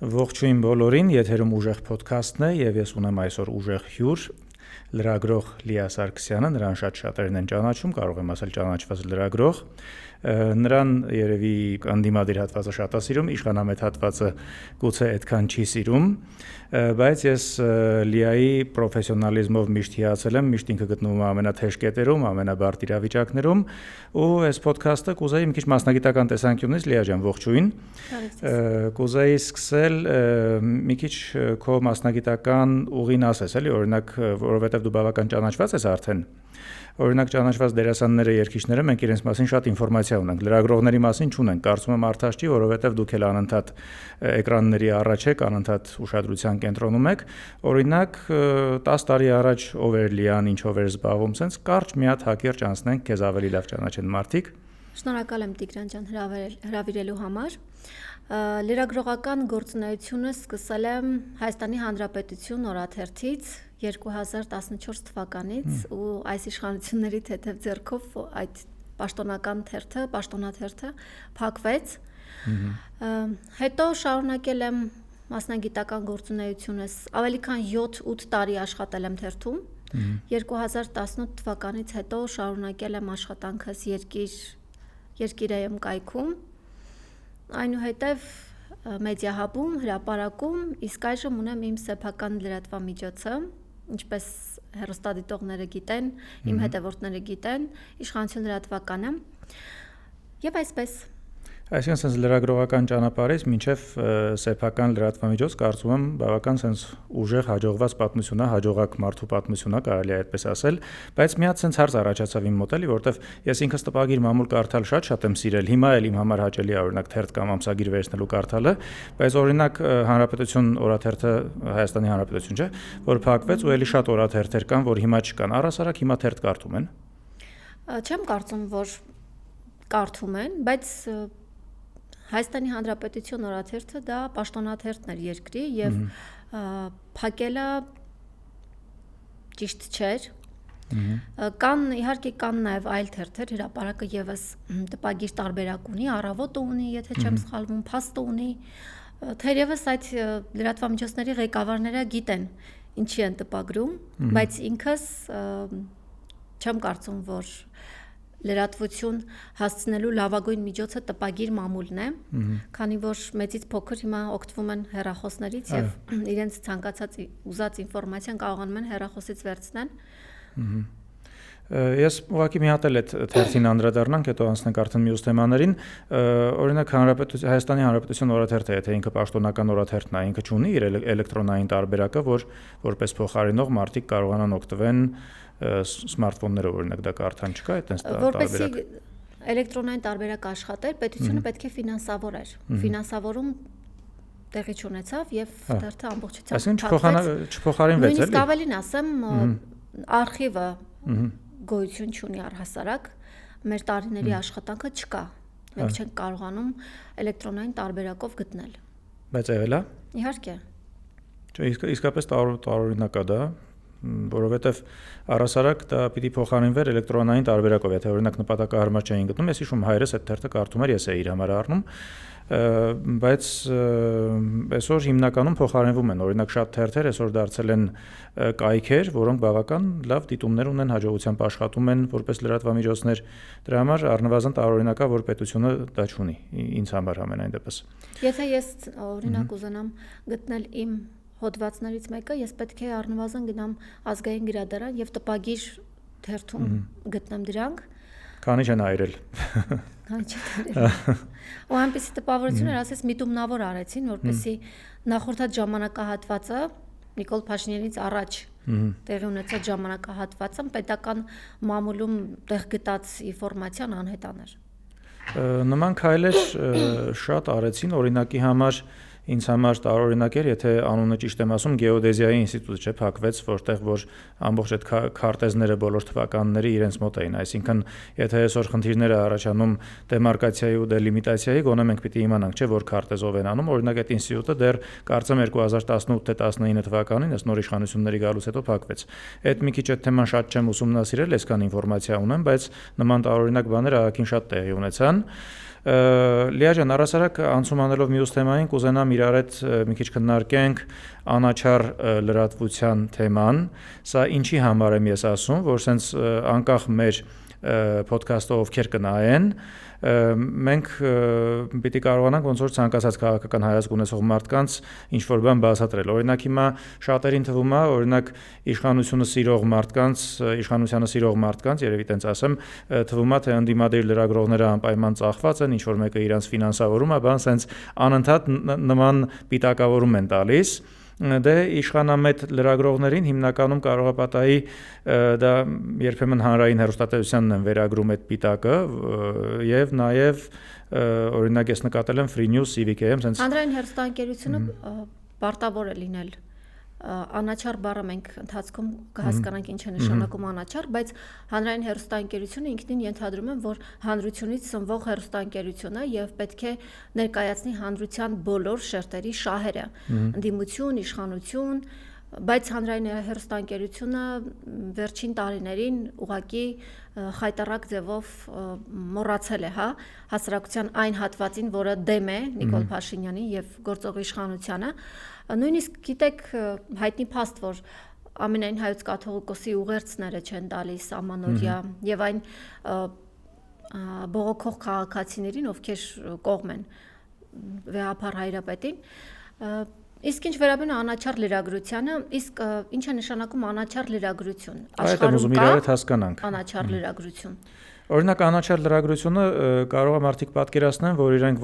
Ողջույն բոլորին, եթերում ուժեղ ոդքասթն է եւ ես ունեմ այսօր ուժեղ հյուր, լրագրող Լիա Սարգսյանը, նրան շատ-շատերն են ճանաչում, կարող եմ ասել ճանաչված լրագրող։ Նրան երևի անդիմադիր հատվածը շատ է սիրում, իշխանամետ հատվածը գուցե այդքան չի սիրում, բայց ես Լիայի պրոֆեսիոնալիզմով միշտ հիացել եմ, միշտ ինքը գտնվում է ամենաթեժ կետերում, ամենաբարդ իրավիճակներում, ու այս ոդքասթը կուզեի մի քիչ մասնագիտական տեսանկյունից Լիա ջան, ողջույն։ Կուզեի սկսել մի քիչ քո մասնագիտական ուղին ասես, էլի, օրինակ, որովհետև դու բավական ճանաչված ես արդեն։ Օրինակ ճանաչված դերասանները, երգիչները մենք իրենց մասին շատ ինֆորմացիա ունենք, լրագրողների մասին չունենք, կարծում եմ արդյոք չի, որովհետև դուք էլ անընդհատ էկրանների առաջ եք, անընդհատ ուշադրության կենտրոնում եք։ Օրինակ 10 տարի առաջ ով էր Լիան, ինչով էր զբաղվում, սենց կարճ մի հատ հակիրճ անցնենք, քեզ ավելի լավ ճանաչեն մարդիկ։ Շնորհակալ եմ Տիգրան ջան հրավիրելու համար։ Լրագրողական գործունեությունը սկսել եմ Հայաստանի Հանրապետություն օրաթերթից 2014 թվականից ու այս իշխանությունների թեթև ձեռքով այդ պաշտոնաթերթը փակվեց։ Հետո շարունակել եմ մասնագիտական գործունեությունս, ավելի քան 7-8 տարի աշխատել եմ թերթում։ 2018 թվականից հետո շարունակել եմ աշխատանքս երկիրայում կայքում, այնուհետև մեդիահաբում, հրապարակում, իսկ այժմ ունեմ իմ սեփական լրատվամիջոցը, ինչպես հեռուստադիտողները գիտեն, իմ հետևորդները գիտեն, իշխանություն լրատվականը եւ այսպես։ Այսինքն սենց լրագրողական ճանապարհից մինչև սեփական լրատվամիջոց կարծում եմ բավական սենց ուժեղ հաջողված պատմություն է, հաջողակ մարդու պատմություն է, կարելի է այդպես ասել, բայց մի հատ սենց հարց առաջացավ իմ մոտ էլի, որովհետև ես ինքս տպագիր մամուլ կարդալ շատ եմ սիրել, հիմա էլ իմ համար հաճելի է օրինակ թերթ կամ ամսագիր վերցնելու կարդալը, բայց օրինակ Հանրապետություն օրաթերթը Հայաստանի Հանրապետություն չէ, որ փակվեց ու էլի շատ օրաթերթեր կան, որ հիմա չկան, առհասարակ հիմա թերթ կարդում են։ Չեմ կարծում, որ կարդում են, բայց Հայաստանի Հանրապետություն օրաթերթը դա պաշտոնաթերթն էր երկրի եւ փակելը ճիշտ չէր։ Իհարկե կան նաեւ այլ թերթեր, հրապարակը եւս տպագիր տարբերակ ունի, առավոտը ունի, եթե չեմ սխալվում, փաստը ունի։ Թերևս այդ լրատվամիջոցների ղեկավարները գիտեն ինչի են տպագրում, բայց ինքս չեմ կարծում, որ լրատվություն հասցնելու լավագույն միջոցը տպագիր մամուլն է, քանի որ մեծից փոքր հիմա օգտվում են հեռախոսներից եւ իրենց ցանկացած ուզած ինֆորմացիան կարողանում են հեռախոսից վերցնել։ Ես ուղղակի մի հատ էլ այդ թերթին անդրադառնանք, հետո անցնենք արդեն մյուս թեմաներին։ Օրինակ Հայաստանի Հանրապետություն օրաթերթը, եթե ինքը պաշտոնական օրաթերթն է, ինքը չունի իր էլեկտրոնային տարբերակը, որ որպես փոխարինող մարդիկ կարողանան օգտվեն սմարթֆոններով, օրինակ դա կարդան չկա այդպես տարբերակ։ Որպեսզի էլեկտրոնային տարբերակ աշխատեր, պետությունը պետք է ֆինանսավորեր։ Ֆինանսավորում տեղի չունեցավ եւ թերթը ամբողջությամբ չփոխարինվեց, էլի։ Նույնիսկ ավելին ասեմ, արխիվը գոյություն չունի առհասարակ, մեր տարիների աշխատանքը չկա։ Մենք չենք կարողանում էլեկտրոնային տարբերակով գտնել։ Բայց եղել է։ Իհարկե։ Չէ, իսկապես տարօրինակ է դա, որովհետև առհասարակ դա պիտի փոխարինվեր էլեկտրոնային տարբերակով, եթե օրինակ նպատակահարմար չէին գտնում, ես հիշում հայրս այդ թերթը կարդում էր, ես էի իր համար առնում, բայց այսօր հիմնականում փոխարինվում են, օրինակ շատ թերթեր այսօր դարձել են կայքեր, որոնք բավական լավ դիտումներ ունեն, հաջողությամբ աշխատում են որպես լրատվամիջոցներ, դրա համար առնվազն տարօրինակ է, որ պետությունը դա չունի, ինձ համար ամենայն դեպս։ Եթե ես օրինակ ուզենամ գտնել իմ հոդվածներից մեկը, ես պետք է առնվազն գնամ ազգային գրադարան եւ տպագիր թերթում գտնեմ դրանք։ Քանի չեն այրել։ Քանի չեն այրել։ Ու այնպեսի տպավորություններ, ասես միտումնավոր արեցին, որպեսզի նախորդած ժամանակահատվածը Նիկոլ Փաշինյանից առաջ տեղի ունեցած ժամանակահատվածը պետական մամուլում տեղ գտած ինֆորմացիան անհետաներ։ Նման քայլեր շատ արեցին, օրինակի համար ինձ համար տարօրինակ էր, եթե անունը ճիշտ եմ ասում, գեոդեզիայի ինստիտուտը չէ, փակվեց, որտեղ որ ամբողջ այդ քարտեզները բոլոր թվականների իրենց մոտ էին, այսինքն եթե այսօր խնդիրները առաջանում դեմարկացիայի ու դելիմիտացիայի, գոնե մենք պիտի իմանանք, չէ, որ քարտեզով են անում, օրինակ այդ ինստիտուտը դեռ կարծեմ 2018 թե 19 թվականին, այս նոր իշխանությունների գալուց հետո փակվեց։ Այդ մի քիչ այդ թեման շատ չեմ ուսումնասիրել, այսքան ինֆորմացիա ունեմ, բայց նման տարօրինակ բաներ ահագին շատ տեղի ունեցան։ Լիա ջան, առհասարակ անցում անելով մյուս թեմային, կուզենամ իրար հետ մի քիչ քննարկենք անաչառ լրատվության թեման։ Սա ինչի համար եմ ես ասում, որ սենց անկախ մեր podcast-ը ովքեր կնայեն, մենք պիտի կարողանանք ոնց որ ցանկացած քաղաքական հայացք ունեցող մարդկանց ինչ որ բան բացատրել։ Օրինակ հիմա շատերին թվում է, օրինակ իշխանությունը սիրող մարդկանց, երևի տենց ասեմ, թվում է թե ընդդիմադիր լրագրողները անպայման ծախված են, ինչ որ մեկը իրանց ֆինանսավորում է, բան սենց անընդհատ նման պիտակավորում են տալիս։ Դե իշխանամետ լրագրողներին հիմնականում կարող է պատահի դա երբեմն հանրային հեռուստատեսությանն են վերագրում այդ պիտակը եւ նաեւ օրինակ ես նկատել եմ Free News, CVK-ում sense հանրային հեռուստաընկերությունը պարտավոր է լինել անաչառ բառը մենք ընթացքում կհասկանանք ինչ է նշանակում անաչառ, բայց հանրային հեռուստաընկերությունը ինքնին ենթադրում է, որ հանրությունից սնվող հեռուստաընկերություն է եւ պետք է ներկայացնի հանրության բոլոր շերտերի շահերը, ընդդիմություն, իշխանություն, բայց հանրային հեռուստաընկերությունը վերջին տարիներին ուղղակի խայտառակ ձևով մոռացել է, հասարակության այն հատվածին, որը դեմ է Նիկոլ Փաշինյանի եւ գործող իշխանությանը, նույնիսկ գիտեք հայտնի փաստ, որ ամենայն հայոց կաթողիկոսի ուղերձները չեն տալիս ամանորյա եւ այն բողոքող քաղաքացիներին, ովքեր կողմ են վեհափառ հայրապետին, իսկ ինչ վերաբերում է անաչառ լրագրությանը, իսկ ինչ է նշանակում անաչառ լրագրություն։ Աշխարհում կա անաչառ լրագրություն։ Օրինակ անաչառ լրագրությունը կարող է մարդիկ պատկերացնեն, որ իրենք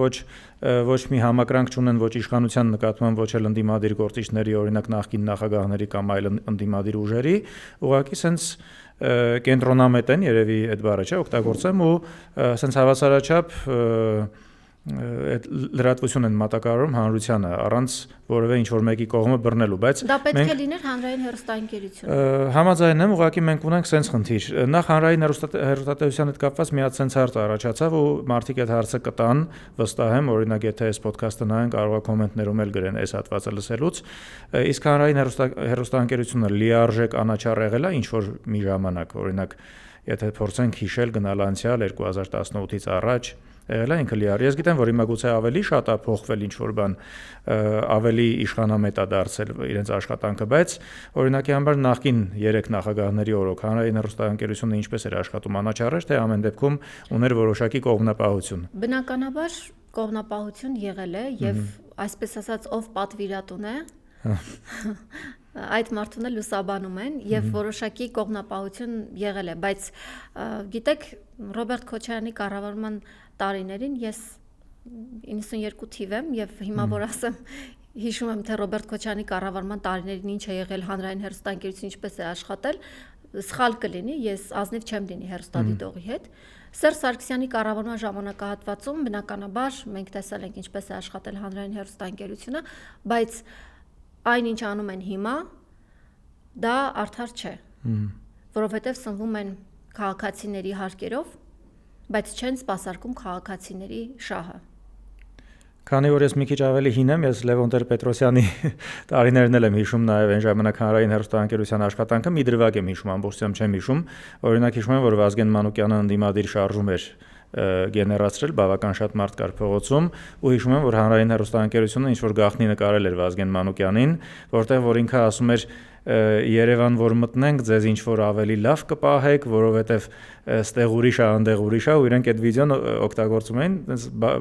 ոչ մի համակրանք չունեն ոչ իշխանության նկատմամբ, ոչ էլ ընդդիմադիր գործիչների, օրինակ նախկին նախագահների կամ այլ ընդդիմադիր ուժերի, ուղղակի սենց կենտրոնամետ են, երևի այդ բառը չէ, օգտագործեմ ու սենց հավասարաչափ այդ լրատվություն են մատակարարում հանրությանը առանց որևէ ինչ որ մեկի կողմը բռնելու, բայց դա պետք է լիներ հանրային հեռուստաընկերություն։ Համաձայն եմ, ուղղակի մենք ունենք սենց խնդիր։ Նախ հանրային հեռուստատեսության հետ կապված մի հատ սենց հարց առաջացավ ու մարդիկ այդ հարցը կտան, վստահ եմ, օրինակ եթե այս ոդքասթը նայեն, կարող է կոմենտներում էլ գրեն այս հատվածը լսելուց։ Իսկ հանրային հեռուստաընկերությունը լիարժեք անաչառ եղել է ինչ որ մի ժամանակ, օրինակ եթե փորձենք հիշել գնալ անցյալ 2018-ից առաջ եղել է ինքը լիար։ Ես գիտեմ, որ հիմա գուցե ավելի շատ է փոխվել ինչ որ բան, ավելի իշխանամետ է դարձել իրենց աշխատանքը, բայց օրինակի համար նախկին 3 նախագահների օրոք հանրային հեռուստաընկերությունը ինչպես էր աշխատում, անաչառ էր, թե ամեն դեպքում ուներ որոշակի կողմնապահություն։ Բնականաբար կողմնապահություն եղել է եւ այսպես ասած ով պատվիրատուն է այդ մարդուն էլ լուսաբանում են եւ որոշակի կողմնապահություն եղել է, բայց գիտեք Ռոբերտ Քոչարյանի կառավարման տարիներին ես 92 թիվ եմ եւ հիմա որ ասեմ հիշում եմ թե Ռոբերտ Քոչարյանի կառավարման տարիներին ինչ է եղել հանրային հեռուստաընկերությունը ինչպես է աշխատել, սխալ կլինի, ես ազնիվ չեմ լինի հեռուստադիտողի հետ։ Սերժ Սարգսյանի կառավարման ժամանակահատվածում բնականաբար մենք տեսել ենք ինչպես է աշխատել հանրային հեռուստաընկերությունը, բայց այն ինչ անում են հիմա դա արդար չէ, որովհետև սնվում են քաղաքացիների հարկերով, բայց չեն սպասարկում քաղաքացիների շահը։ Քանի որ ես մի քիչ ավելի հին եմ, ես Լևոն Տեր-Պետրոսյանի տարիներն էլ եմ հիշում, նաև այն ժամանակ հանրային հեռուստաընկերության աշխատանքը մի դրվագ եմ հիշում, ամբողջությամբ չեմ հիշում, օրինակ հիշում եմ, որ Վազգեն Մանուկյանը ընդդիմադիր շարժում էր գեներացրել, բավական շատ մարդ կար փողոցում ու հիշում եմ, որ հանրային հեռուստաընկերությունը ինչ որ գաղտնի նկարել էր Վազգեն Մանուկյանին, որտեղ որ ինքը ասում էր Երևան որ մտնենք, ձեզ ինչ որ ավելի լավ կպահեք, որովհետև ստեղ ուրիշ է, անդեղ ուրիշ է, ու իրենք այդ վիդեոն օգտագործում էին,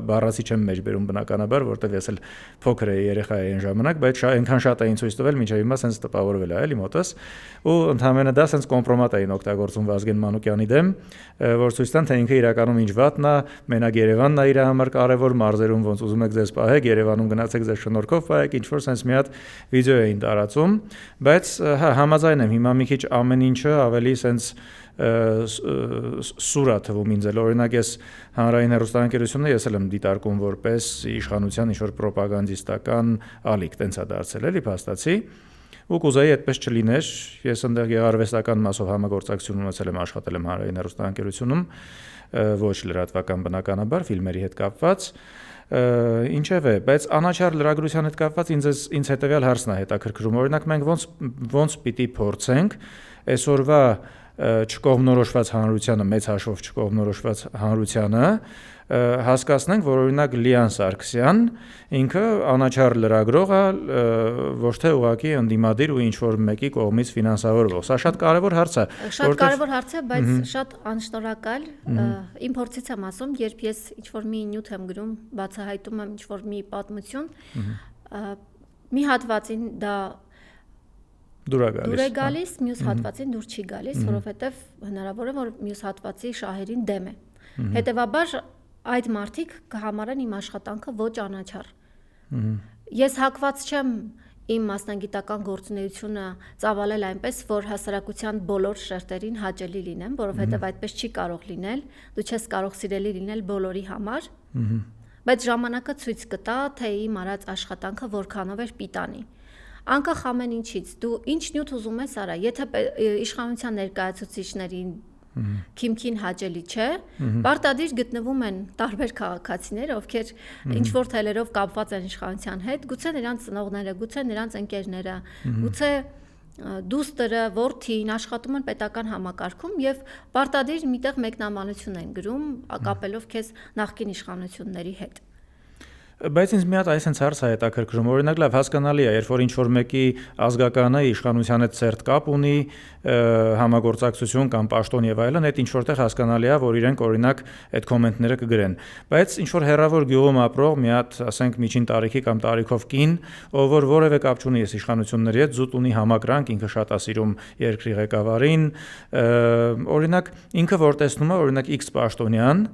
բառացի չեմ մեջբերում բնականաբար, որտեղ ես էլ փոքր էի, երեխա էի այն ժամանակ, բայց այնքան շատ էին ցույց տվել, մինչև հիմա սենց տպավորվել է, էլի մոտս, ու ընդհանրապես դա սենց կոմպրոմատ էին օգտագործում Վազգեն Մանուկյանի դեմ, որ ցույց տան, թե ինքը իրականում ինչ վատն է, մենակ Երևանն է իր համար կարևոր, մարզերում ոնց ուզում եք ձեզ պահեք, Երևանում գնացեք ձեզ շնորհքով պահեք, ինչ որ սենց մի հատ վիդեո էին տարածում, բայց համաձայն եմ, հիմա մի քիչ ամեն ինչը ավելի սենց սուր է թվում ինձ էլ, օրինակ ես հանրային հեռուստաընկերությունը ես էլ եմ դիտարկում որպես իշխանության ինչ-որ պրոպագանդիստական ալիք, տենց է դարձել, էլի փաստացի, ու կուզեի այդպես չլիներ, ես այնտեղ գեղարվեստական մասով համագործակցություն ունեցել եմ, աշխատել եմ հանրային հեռուստաընկերությունում, ոչ լրատվական բնականաբար, ֆիլմերի հետ կապված, ինչև է, բայց անաչառ լրագրության հետ կապված ինձ հետևյալ հարցն է հետաքրքրում, օրինակ մենք ոնց պիտի փորձենք այսօրվա չկողմնորոշված հանրությանը, մեծ հաշվով չկողմնորոշված հանրությանը հասկացնենք, որ օրինակ Լիան Սարգսյան ինքը անաչառ լրագրող է, ոչ թե ուղղակի ընդդիմադիր ու ինչ-որ մեկի կողմից ֆինանսավորվող։ Սա շատ կարևոր հարց է։ Շատ կարևոր հարց է, բայց շատ անշնորհակալ։ Իմ փորձից եմ ասում, երբ ես ինչ-որ մի նյութ եմ գրում, բացահայտում եմ ինչ-որ մի պատմություն, մի հատվածին դա դուր է գալիս, մյուս հատվածին դուր չի գալիս, որովհետև հնարավոր է, որ մյուս հատվածի շահերին դեմ է։ Հետևաբար այդ մարդիկ կհամարեն իմ աշխատանքը ոչ անաչառ։ Ես հակված չեմ իմ մասնագիտական գործունեությունը ծավալել այնպես, որ հասարակության բոլոր շերտերին հաճելի լինեմ, որովհետև այդպես չի կարող լինել, դու չես կարող սիրելի լինել բոլորի համար, բայց ժամանակը ցույց կտա, թե իմ արած աշխատանքը որքանով էր պիտանի։ Անկախ ամեն ինչից, դու ինչ նյութ ուզում ես արա, եթե իշխանության ներկայացուցիչներին քիմքին հաճելի չէ, պարտադիր գտնվում են տարբեր քաղաքացիներ, ովքեր ինչ-որ թելերով կապված են իշխանության հետ, գուցե նրանց ծնողները, գուցե նրանց ընկերները, գուցե դուստրը, որդին աշխատում են պետական համակարգում եւ պարտադիր միտեղ մեկնաբանություն են գրում, կապելով քեզ նախկին իշխանությունների հետ։ Բայց ինձ մի հատ այսպես հարց է հետաքրքրում, օրինակ լավ հասկանալի է, երբ որ ինչ-որ մեկի ազգականը իշխանության հետ ծերտ կապ ունի, համագործակցություն կամ պաշտոն եւ այլն, այդ ինչ-որտեղ հասկանալի է, որ իրենք օրինակ այդ կոմենտները կգրեն։ Բայց ինչ-որ հերավոր գյուղում ապրող մի հատ, ասենք, միջին տարիքի կամ տարիքով կին, ով որ որևէ կապ չունի իշխանությունների հետ, զուտ ունի համակրանք, ինքը շատ է սիրում երկրի ղեկավարին, օրինակ ինքը որ տեսնում է, օրինակ X պաշտոնյան,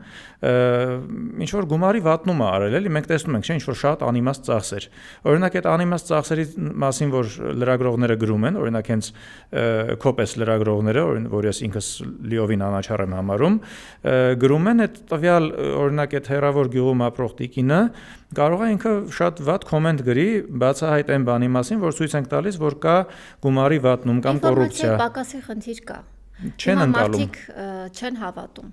ինչ-որ գումարի վատնում է արել, էլի մենք տեսնում ենք, չէ՞, ինչ-որ շատ անիմաստ ծախսեր։ Օրինակ այդ անիմաստ ծախսերի մասին, որ լրագրողները գրում են, օրինակ հենց կոպես լրագրողները, որ ես ինքս լիովին անաչառ եմ համարում, գրում են այդ տվյալ, օրինակ այդ հերավոր գյուղում ապրող տիկինը կարող է ինքը շատ վատ կոմենտ գրի, բացահայտեն բանի մասին, որ ցույց ենք տալիս, որ կա գումարի վատնում կամ կոռուպցիա։ Ինֆորմացիայի պակասի խնդիր կա։ Չեն ընկալում։ Մարդիկ չեն հավատում։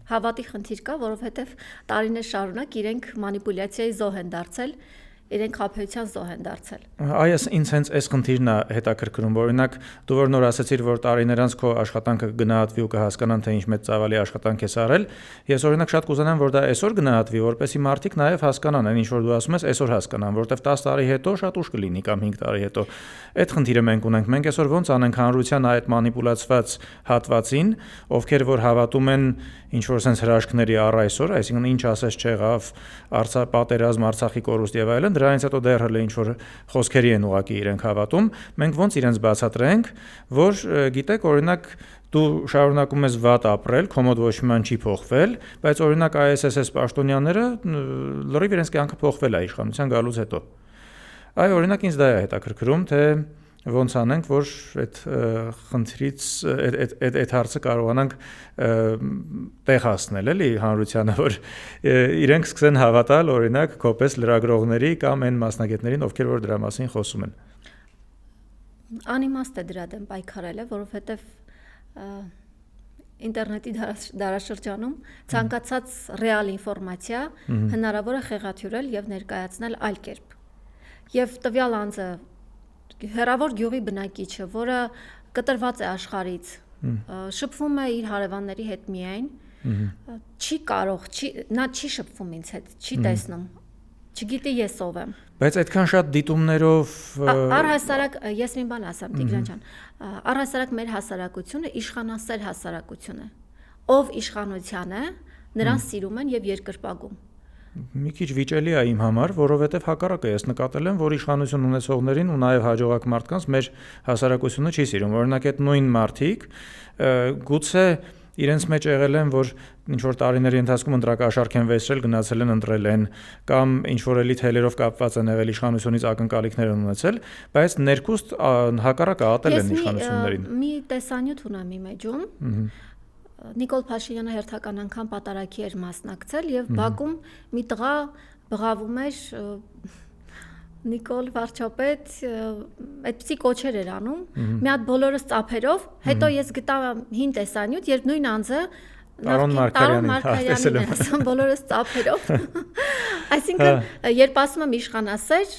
Հավատի խնդիր կա, որովհետև տարիներ շարունակ իրենք մանիպուլյացիայի զոհ են դարձել, իրենք խաբեության զոհ են դարձել։ Այս ինձ հենց այս խնդիրն է հետաքրքրում, օրինակ դու որ նոր ասացիր, որ տարիներ անց քո աշխատանքը գնահատվի ու կհասկանան, թե ինչ մեծ ծավալի աշխատանք ես արել, ես օրինակ շատ կուզենամ, որ դա այսօր գնահատվի, որպեսզի մարդիկ նաև հասկանան, այն ինչ որ դու ասում ես, այսօր հասկանան, որովհետև 10 տարի հետո շատ ուշ կլինի կամ 5 տարի հետո։ Այդ խնդիրը մենք ունենք։ Մենք այսօր ոնց անենք հանրության այդ մանիպուլացված հատվածին, ովքեր որ հավատում են ինչ որ sense հրաշքների առ այսօր, այսինքն ինչ ասես չեղավ, պատերազմ, Արցախի կորուստ եւ այլն, դրանից հետո դեռ հələ ինչ որ խոսքերի են ուղակի իրենք հավատում, մենք ոնց իրենց բացատրենք, որ գիտեք, օրինակ դու շարունակում ես վատ ապրել, քոմոդ ոչ մի բան չի փոխվել, բայց օրինակ ISSS պաշտոնյաները լրիվ իրենց կյանքը փոխվել է իշխանության գալուց հետո։ Այ օրինակ ինձ դա է հետաքրքրում, թե ոնց անենք, որ այդ խնդրից այդ հարցը կարողանանք տեղ հասնել, էլի հանրությանը, որ իրենք սկսեն հավատալ, օրինակ, կոպես լրագրողների կամ այն մասնագետներին, ովքեր որ դրա մասին խոսում են։ Անիմաստ է դրա դեմ պայքարելը, որովհետև ինտերնետի դարաշրջանում ցանկացած ռեալ ինֆորմացիա հնարավոր է խեղաթյուրել եւ ներկայացնել այլ կերպ։ Եվ տվյալ անձը հերավոր գյուղի բնակիչը, որը կտրված է աշխարհից, շփվում է իր հարևանների հետ միայն, չի կարող, նա չի շփվում ինձ հետ, չի տեսնում, չգիտի ես ով եմ։ Բայց այդքան շատ դիտումներով առհասարակ ես մի բան ասեմ, Տիգրան ջան, առհասարակ մեր հասարակությունը իշխանասեր հասարակություն է, ով իշխանության է, նրան սիրում են եւ երկրպագում։ Մի քիչ վիճելի է իմ համար, որովհետև հակառակը ես նկատել եմ, որ իշխանություն ունեցողներին ու նաև հաջողակ մարդկանց մեր հասարակությունը չի սիրում։ Օրինակ այդ նույն մարդիկ գուցե իրենց մեջ եղել են, որ ինչ որ տարիների ընթացքում ընտրակաշառք են վերցրել, գնացել են ընտրել են, կամ ինչ որ էլի թելերով կապված են եղել իշխանությունից ակնկալիքներ են ունեցել, բայց ներքուստ հակառակը ատել են իշխանություններին։ Մի տեսանյութ ունեմ իմ էջում։ Նիկոլ Փաշինյանը հերթական անգամ պատարագի էր մասնակցել եւ Բաքում մի տղա բղավում էր Նիկոլ վարչապետ, այդպիսի կոչեր էր անում, մի հատ բոլորս ծափերով, հետո ես գտա հին տեսանյութ, երբ նույն անձը Տարոն Մարգարյանին էր ասում բոլորս ծափերով։ Այսինքն, երբ ասում եմ իշխանասեր,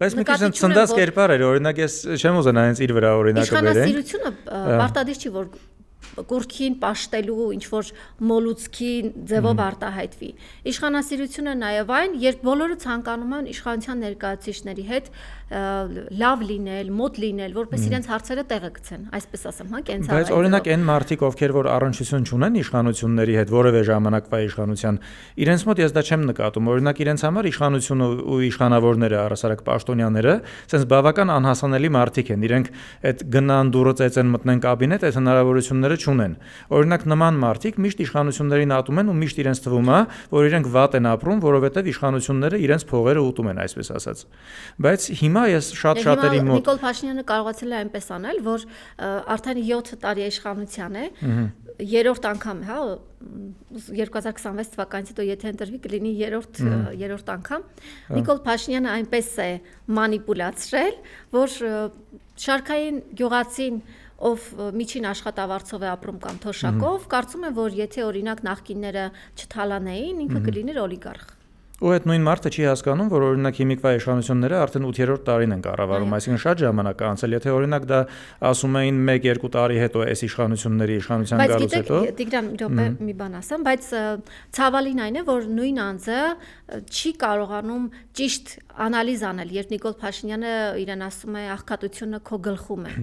բայց մի քիչ ցնդած կերպար էր, օրինակ ես չեմ ուզենա հենց իր վրա օրինակը բերենք։ Իշխանասիրությունը պարտադիր չի, որ կուրքին պաշտելու ինչ որ մոլուցքի ձևով արտահայտվի։ Իշխանասիրությունը նաև այն, երբ բոլորը ցանկանում են իշխանության ներկայացուցիչների հետ լավ լինել, մոտ լինել, որպես իրենց հարցերը տեղը գցեն, այսպես ասեմ, հա, կենցաղային։ Բայց օրինակ այն մարդիկ, ովքեր որ առնչություն չունեն իշխանությունների հետ, որևէ ժամանակվա իշխանության, իրենց մոտ ես դա չեմ նկատում։ Օրինակ իրենց համար իշխանությունը ու իշխանավորները, առասարակ պաշտոնյաները, sense բավական անհասանելի մարդիկ են։ Իրենք այդ գնան դուրը ծեծեն մտնեն կաբինետ, այդ հնարավորությունները չունեն։ Օրինակ նման մարդիկ միշտ իշխանություններին ատում են ու միշտ իրենց թվում է, որ իրենք վատ են ապրում, որովհետև իշխանությունները իրենց փողերը ուտում են, այսպես ասած։ Բայց հիմա ես շատ-շատերի մոտ Նիկոլ Փաշինյանը կարողացել է այնպես անել, որ արդեն 7 տարի է իշխանության է, երրորդ անգամ, հա, 2026 թվականից հետո եթե ընտրվի կլինի երրորդ անգամ, Նիկոլ Փաշինյանը այնպես է մանիպուլացրել, որ շարքային գյուղացին ով միջին աշխատավարձով է ապրում կամ թոշակով, կարծում է, որ եթե օրինակ նախկինները չթալանեին, ինքը կլիներ օլիգարխ։ Ու այդ նույն մարդը չի հասկանում, որ օրինակ հիմիկվա իշխանությունները արդեն 8-րդ տարին են կառավարում, այսինքն շատ ժամանակ է անցել, եթե օրինակ դա ասում էին 1-2 տարի հետո այս իշխանությունների իշխանության գալուց հետո։ Բայց գիտեք, Տիգրան, րոպե մի բան ասեմ, բայց ցավալին այն է, որ նույն անձը չի կարողանում ճիշտ անալիզ անել, երբ Նիկոլ Փաշինյանը իրեն ասում է աղքատությունը քո գլխում է։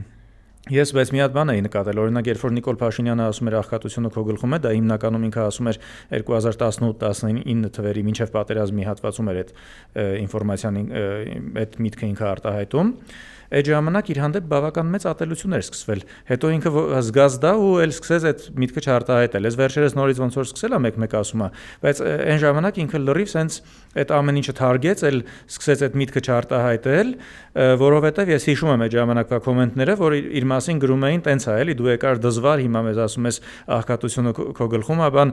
Ես բայց մի հատ բան էի նկատել, օրինակ երբ որ Նիկոլ Փաշինյանը ասում էր աղքատությունը քո գլխում է, դա հիմնականում ինքը ասում էր 2018-19 թվերի մինչև պատերազմի հատվածում էր այդ ինֆորմացիան, այդ միտքը ինքը արտահայտում։ Այդ ժամանակ իր հանդեպ բավական մեծ ատելություն էր սկսվել։ Հետո ինքը զգաց դա ու էլ սկսեց այդ միտքը չարտահայտել։ Ես վերջերս նորից ոնց որ սկսել եմ մեկ ասում է, բայց այն ժամանակ ինքը լրիվ սենց այդ ամեն ինչը թարգեց, էլ սկսեց այդ միտքը չարտահայտել, որովհետև ես հիշում եմ այդ ժամանակվա կոմենտները, որ իր մասին գրում էին տենց է, էլի դու եկար դզվար, հիմա մեզ ասում ես աղքատությունը քո գլխում է, բան։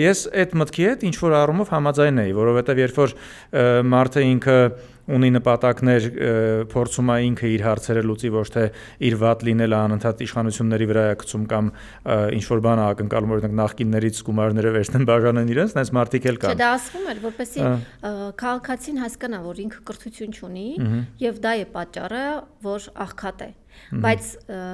Ես այդ մտքի հետ ինչ որ առումով համաձայն էի, որովհետև երբ որ մարդը ինքը ունի նպատակներ, փորձում է ինքը իր հարցերը լուծի, ոչ թե իր վատ լինելը անընդհատ իշխանությունների վրա է գցում կամ ինչ որ բան ակնկալում, օրինակ նախկիններից գումարները վերցնեն բաժանեն իրենց, այնպես մարդիկ էլ կան։ Չէ, դա ասվում էր, որպեսզի քաղաքացին հասկանա, որ ինքը կրթություն չունի եւ դա է պատճառը, որ աղքատ է։ Բայց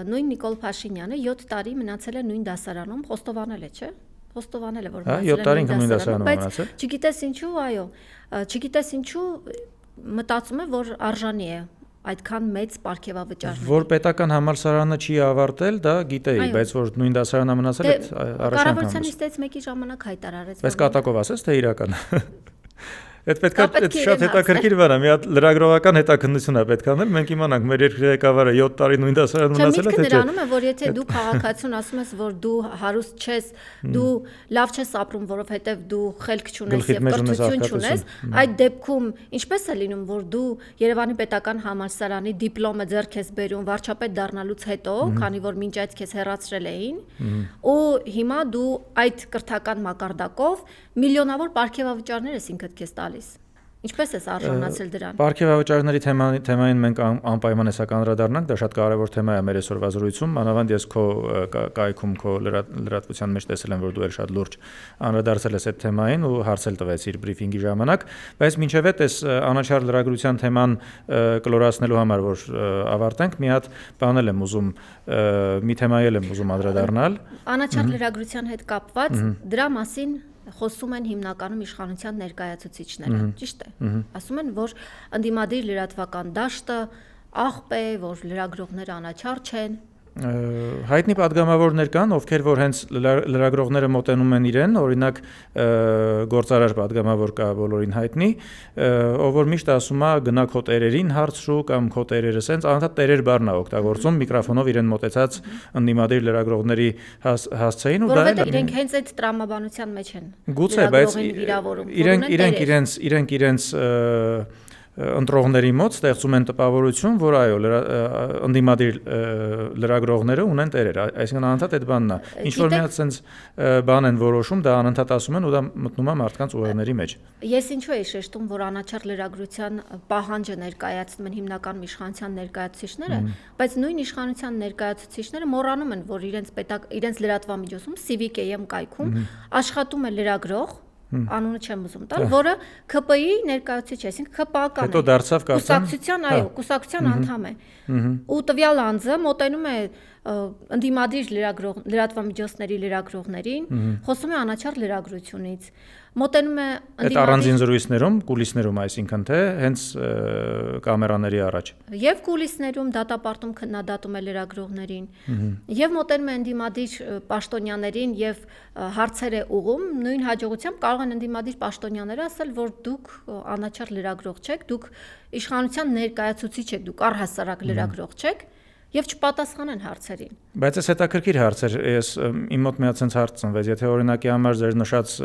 նույն Նիկոլ Փաշինյանը 7 տարի մնացել է նույն դասարանում, խոստովանել է, չէ՞։ Խոստովանել է, որ մնացել է նույն դասարանում, բայց չգիտես ինչու, այո, չգիտես ինչու մտածում է, որ արժանի է այդքան մեծ պարգևավճարներ։ Որ պետական համալսարանը չի ավարտել, դա գիտեի, բայց որ նույն դասարանա մնացել է առաջ անգամ։ Կառավարության նիստից մեկի ժամանակ հայտարարեց։ Բայց կատակով ասես, թե իրական։ Այդ պետքա շատ հետաքրքիր բան է, մի հատ լրագրողական հետաքննություն է պետք անել, մենք իմանանք մեր երկրի ղեկավարը 7 տարի նույն դասարանում մնացել է, թե չէ։ Նրանում է, որ եթե դու քաղաքացուն ասում ես, որ դու հարուստ չես, դու լավ չես ապրում, որովհետև դու խելք չունես եւ կրթություն չունես, այդ դեպքում ինչպես է լինում, որ դու Երևանի պետական համալսարանի դիպլոմը ձեռք ես բերում վարչապետ դառնալուց հետո, քանի որ մինչ այդ քեզ հեռացրել էին, ու հիմա դու այդ կրթական մակարդակով միլիոնավոր պարգևավճարներ ես ինքդ քեզ տալիս։ Ինչպես ես արժանացել դրան։ Պարգևավճարների թեմային մենք անպայման հեսա անդրադառնանք, դա շատ կարևոր թեմա է մեր այսօրվա զրույցում, մանավանդ ես քո կայքում քո լրատվության մեջ տեսել եմ, որ դու էլ շատ լուրջ անդրադարձել ես այդ թեմային ու հարցել տվեցիր բրիֆինգի ժամանակ, բայց մինչև այդ էս անաչառ լրագրության թեման կլորացնելու համար, որ ավարտենք, մի հատ բանել եմ ուզում, մի թեմայի եմ ուզում անդրադառնալ։ Անաչառ լրագրության հետ կապված դրա մասին խոսում են հիմնականում իշխանության ներկայացուցիչները, ճիշտ է։ Ասում են, որ ընդդիմադիր լրատվական դաշտը աղբ է, որ լրագրողները անաչառ չեն։ Հայտնի падգամավորներ կան, ովքեր որ հենց լրագրողները մոտենում են իրեն, օրինակ գործարար падգամավոր կա բոլորին հայտնի, ով որ միշտ ասում է գնա քո տերերին հարցրու կամ քո տերերը սենց անընդհատ տերեր բառն է օգտագործում, միկրոֆոնով իրեն մոտեցած ընդդիմադիր լրագրողների հասցեին ու դա էլ իրենք հենց այդ տրամաբանության մեջ են։ Գուցե, բայց իրենք իրենց ընտրողների մոտ ստեղծում են տպավորություն, որ այո, ընդդիմադիր լրագրողները ունեն տերեր, այսինքն անընդհատ այդ բանն է։ Ինչ որ մի հատ sense բան են որոշում, դա անընդհատ ասում են ու դա մտնում է մարդկանց ուղեղների մեջ։ Ես ինչու էի շեշտում, որ անաչառ լրագրության պահանջը ներկայացնում են հիմնականում իշխանության ներկայացուցիչները, բայց նույն իշխանության ներկայացուցիչները մոռանում են, որ իրենց լրատվամիջոցում Civic AM կայքում աշխատում է լրագրող, անունը չեմ ուզում տալ, որը ԿՊ-ի ներկայացուցիչ է, այսինքն ԿՊԱ-ական է։ Հետո դարձավ կուսակցության, այո, կուսակցության անդամ է։ Ու տվյալ անձը մոտենում է ընդդիմադիր լրատվամիջոցների լրագրողներին, խոսում է անաչառ լրագրությունից, մոտենում է այդ առանձին զրույցներում, կուլիսներում, այսինքն թե հենց կամերաների առաջ։ Եվ կուլիսներում դատապարտում քննադատում է լրագրողներին, եւ մոտենում է ընդդիմադիր պաշտոնյաներին եւ հարցեր է ուղում, նույն հաջողությամբ կարող են ընդդիմադիր պաշտոնյաները ասել, որ դուք անաչառ լրագրող չեք, դուք իշխանության ներկայացուցիչ եք, դուք առհասարակ լրագրող չեք։ Եվ չպատասխանեն հարցերին։ Բայց այս հետաքրքիր հարց էր, ես իմ մոտ մի հատ sense հարց ծնվեց, եթե օրինակի համար ձեր նշած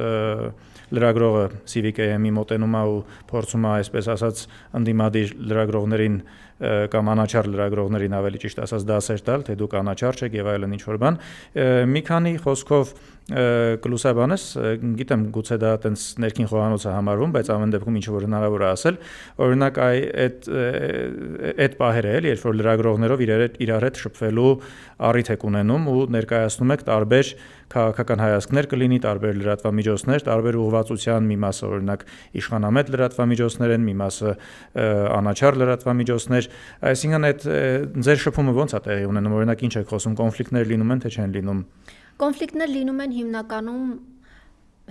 լրագրողը Civic AM-ի մոտենում է ու փորձում է, այսպես ասած, ընդդիմադիր լրագրողներին կամ անաչառ լրագրողներին ավելի ճիշտ ասած դասեր տալ, թե դուք անաչառ չեք եւ այլն ինչ որ բան, մի քանի խոսքով կլուսաբանես, գիտեմ գուցե դա այտենց ներքին խոհանոց է համարվում, բայց ամեն դեպքում ինչ որ հնարավոր է ասել, օրինակ այդ պահերը էլ, երբ որ լրագրողներով իրար հետ շփվելու առիթ եք ունենում ու ներկայացնում եք տարբեր քաղաքական հայացքներ կլինի, տարբեր լրատվամիջոցներ, տարբեր ուղղվածության մի մասը օրինակ իշխանամետ լրատվամիջոցներ են, մի մասը անաչառ լրատվամիջոցներ, այսինքն այդ ձեր շփումը ո՞նց է տեղի ունենում, օրինակ ինչ եք խոսում, կոնֆլիկտներ լինում են թե չեն լինում։ Կոնֆլիկտներ լինում են հիմնականում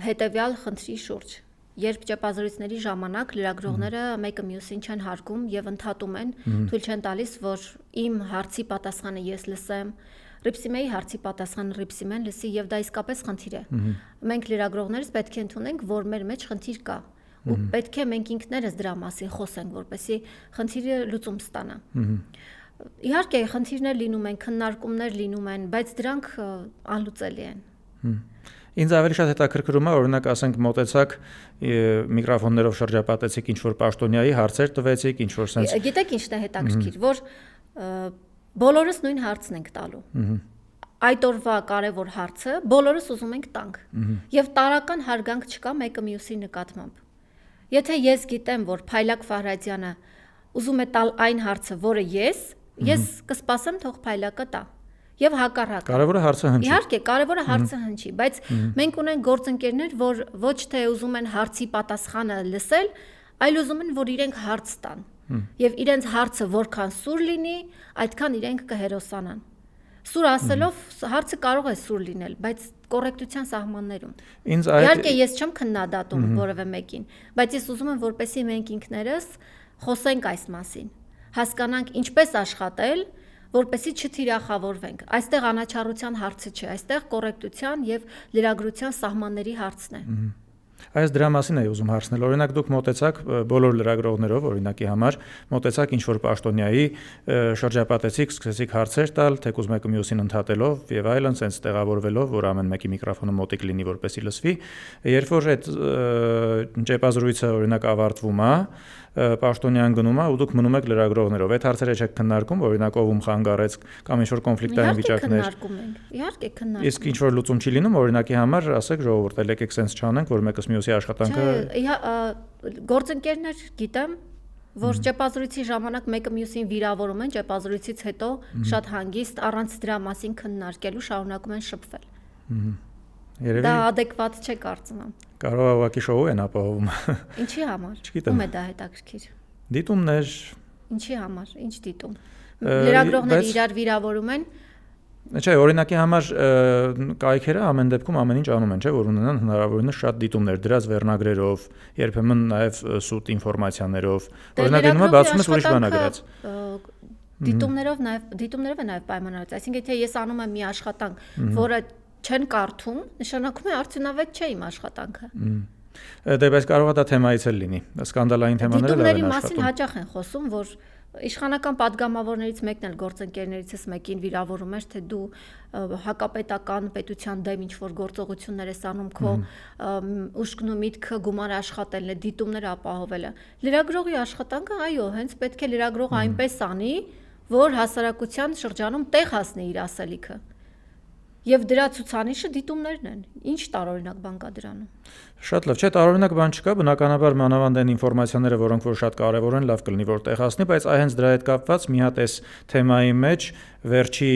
հետևյալ խնդրի շուրջ։ Երբ ճեպազրույցների ժամանակ լրագրողները մեկը մյուսին չեն հարգում եւ ընդհատում են, թույլ չեն տալիս, որ իմ հարցի պատասխանը ես լսեմ, Ռիփսիմեի հարցի պատասխանը Ռիփսիմեն լսի եւ դա իսկապես խնդիր է։ Մենք լրագրողներս պետք է ընդունենք, որ մեր մեջ խնդիր կա ու պետք է մենք ինքներս դրա մասին խոսենք, որպեսզի խնդիրը լուծում ստանա։ Իհարկե, խնդիրներ լինում են, քննարկումներ լինում են, բայց դրանք անլուծելի են։ Ինձ ավելի շատ հետաքրքրում է, օրինակ ասենք մոտեցաք միկրոֆոններով շրջապատեցիք ինչ որ պաշտոնյայի հարցեր տվեցիք, ինչ որ sense։ Գիտեք ինչն է հետաքրքիր, որ բոլորս նույն հարցն ենք տալու։ Այդ օրվա կարևոր հարցը բոլորս ուզում ենք տանք։ Եվ տարական հարգանք չկա մեկը մյուսի նկատմամբ։ Եթե ես գիտեմ, որ Փայլակ Ֆարադյանը ուզում է տալ այն հարցը, որը ես կսպասեմ թող Փայլակը տա։ Եվ հակառակը։ Կարևորը հարցը հնչի։ Իհարկե, կարևորը հարցը հնչի, բայց մենք ունենք գործընկերներ, որ ոչ թե ուզում են հարցի պատասխանը լսել, այլ ուզում են, որ իրենք հարց տան։ Եվ իրենց հարցը որքան սուր լինի, այդքան իրենք կհերոսանան։ Սուր ասելով հարցը կարող է սուր լինել, բայց կոռեկտության սահմաններում։ Իհարկե ես չեմ քննադատում որևէ մեկին, բայց ես ուզում եմ, որպեսզի մենք ինքներս խոսենք այս մասին, հասկանանք ինչպես աշխատել, որպեսզի չթիրախավորվենք։ Այստեղ անաչառության հարցը չէ, այստեղ կոռեկտության եւ լրագրության սահմանների հարցն է։ Այս դրա մասին էի ուզում հարցնել։ Օրինակ դուք մոտեցաք բոլոր լրագրողներով, օրինակի համար, մոտեցաք ինչ որ պաշտոնյայի, շրջապատեցիք, սկսեցիք հարցեր տալ, թեկուզ մեկը մյուսին ընդհատելով եւ այլն, sense տեղավորվելով, որ ամեն մեկի միկրոֆոնը մոտիկ լինի, որպեսզի լսվի։ Երբ որ այդ ճեպազրույցը օրինակ ավարտվում է, պաշտոնյան գնում է ու դուք մնում եք լրագրողներով։ Այդ հարցերը չեք քննարկում, օրինակ ով ում խանգարեց կամ ինչ որ կոնֆլիկտային վիճակներ։ Իհարկե քննարկում ենք։ Իսկ ինչ որ լուծում չի լինում, օրինակի համար, ասեք ժողովուրդ, եկեք sense չանենք, որ մեկս մյուսի աշխատանքը։ Գործընկերներ գիտեմ, որ ճեպազրույցի ժամանակ մեկը մյուսին վիրավորում են, ճեպազրույցից հետո շատ հանգիստ առանց դրա մասին քննարկելու շարունակում են շփվել։ Դա adekvat չէ կարծում եմ։ Կարող է ուղղակի շոու են ապահովում։ Ինչի համար։ Չգիտեմ։ Ում է դա հետաքրքիր։ Դիտումներ։ Ինչի համար, ինչ դիտում։ Լրագրողները իրար վիրավորում են։ Չէ, օրինակի համար կայքերը ամեն դեպքում ամեն ինչ անում են, չէ, որ ունենան հնարավորինս շատ դիտումներ, դրած վերնագրերով, երբեմն նաև սուտ ինֆորմացիաներով։ Օրինակ ինքը բացում ես ուրիշ բան է գրած։ Դիտումներով է նաև պայմանավորված։ Այսինքն եթե ես անում եմ մի աշխատանք, որը չեն կարդում, նշանակում է արդյունավետ չէ իմ աշխատանքը։ Դե բայց կարող է դա թեմայից էլ լինի։ Սկանդալային թեմաները լավ են աշխատում։ Դիտումների մասին հաճախ են խոսում, որ իշխանական падգամավորներից մեկն էլ գործընկերներիցս մեկին վիրավորում էր, թե դու հակապետական պետության դեմ ինչ-որ գործողություններ ես անում, քո ուշքն ու միտքը գումար աշխատելն է, դիտումներ ապահովելը։ Լրագրողի աշխատանքը, այո, հենց պետք է լրագրողը այնպես անի, որ հասարակության շրջանում տեղ հասնի իր ասելիքը։ Եվ դրա ցուցանիշը դիտումներն են։ Ինչ տարօրինակ բան կա դրանում։ Շատ լավ, չէ, տարօրինակ բան չկա, բնականաբար մանավանդ այն ինֆորմացիաները, որոնք որ շատ կարևոր են, լավ կլինի որ տեղացնի, բայց հենց դրա հետ կապված մի հատ էս թեմայի մեջ վերջի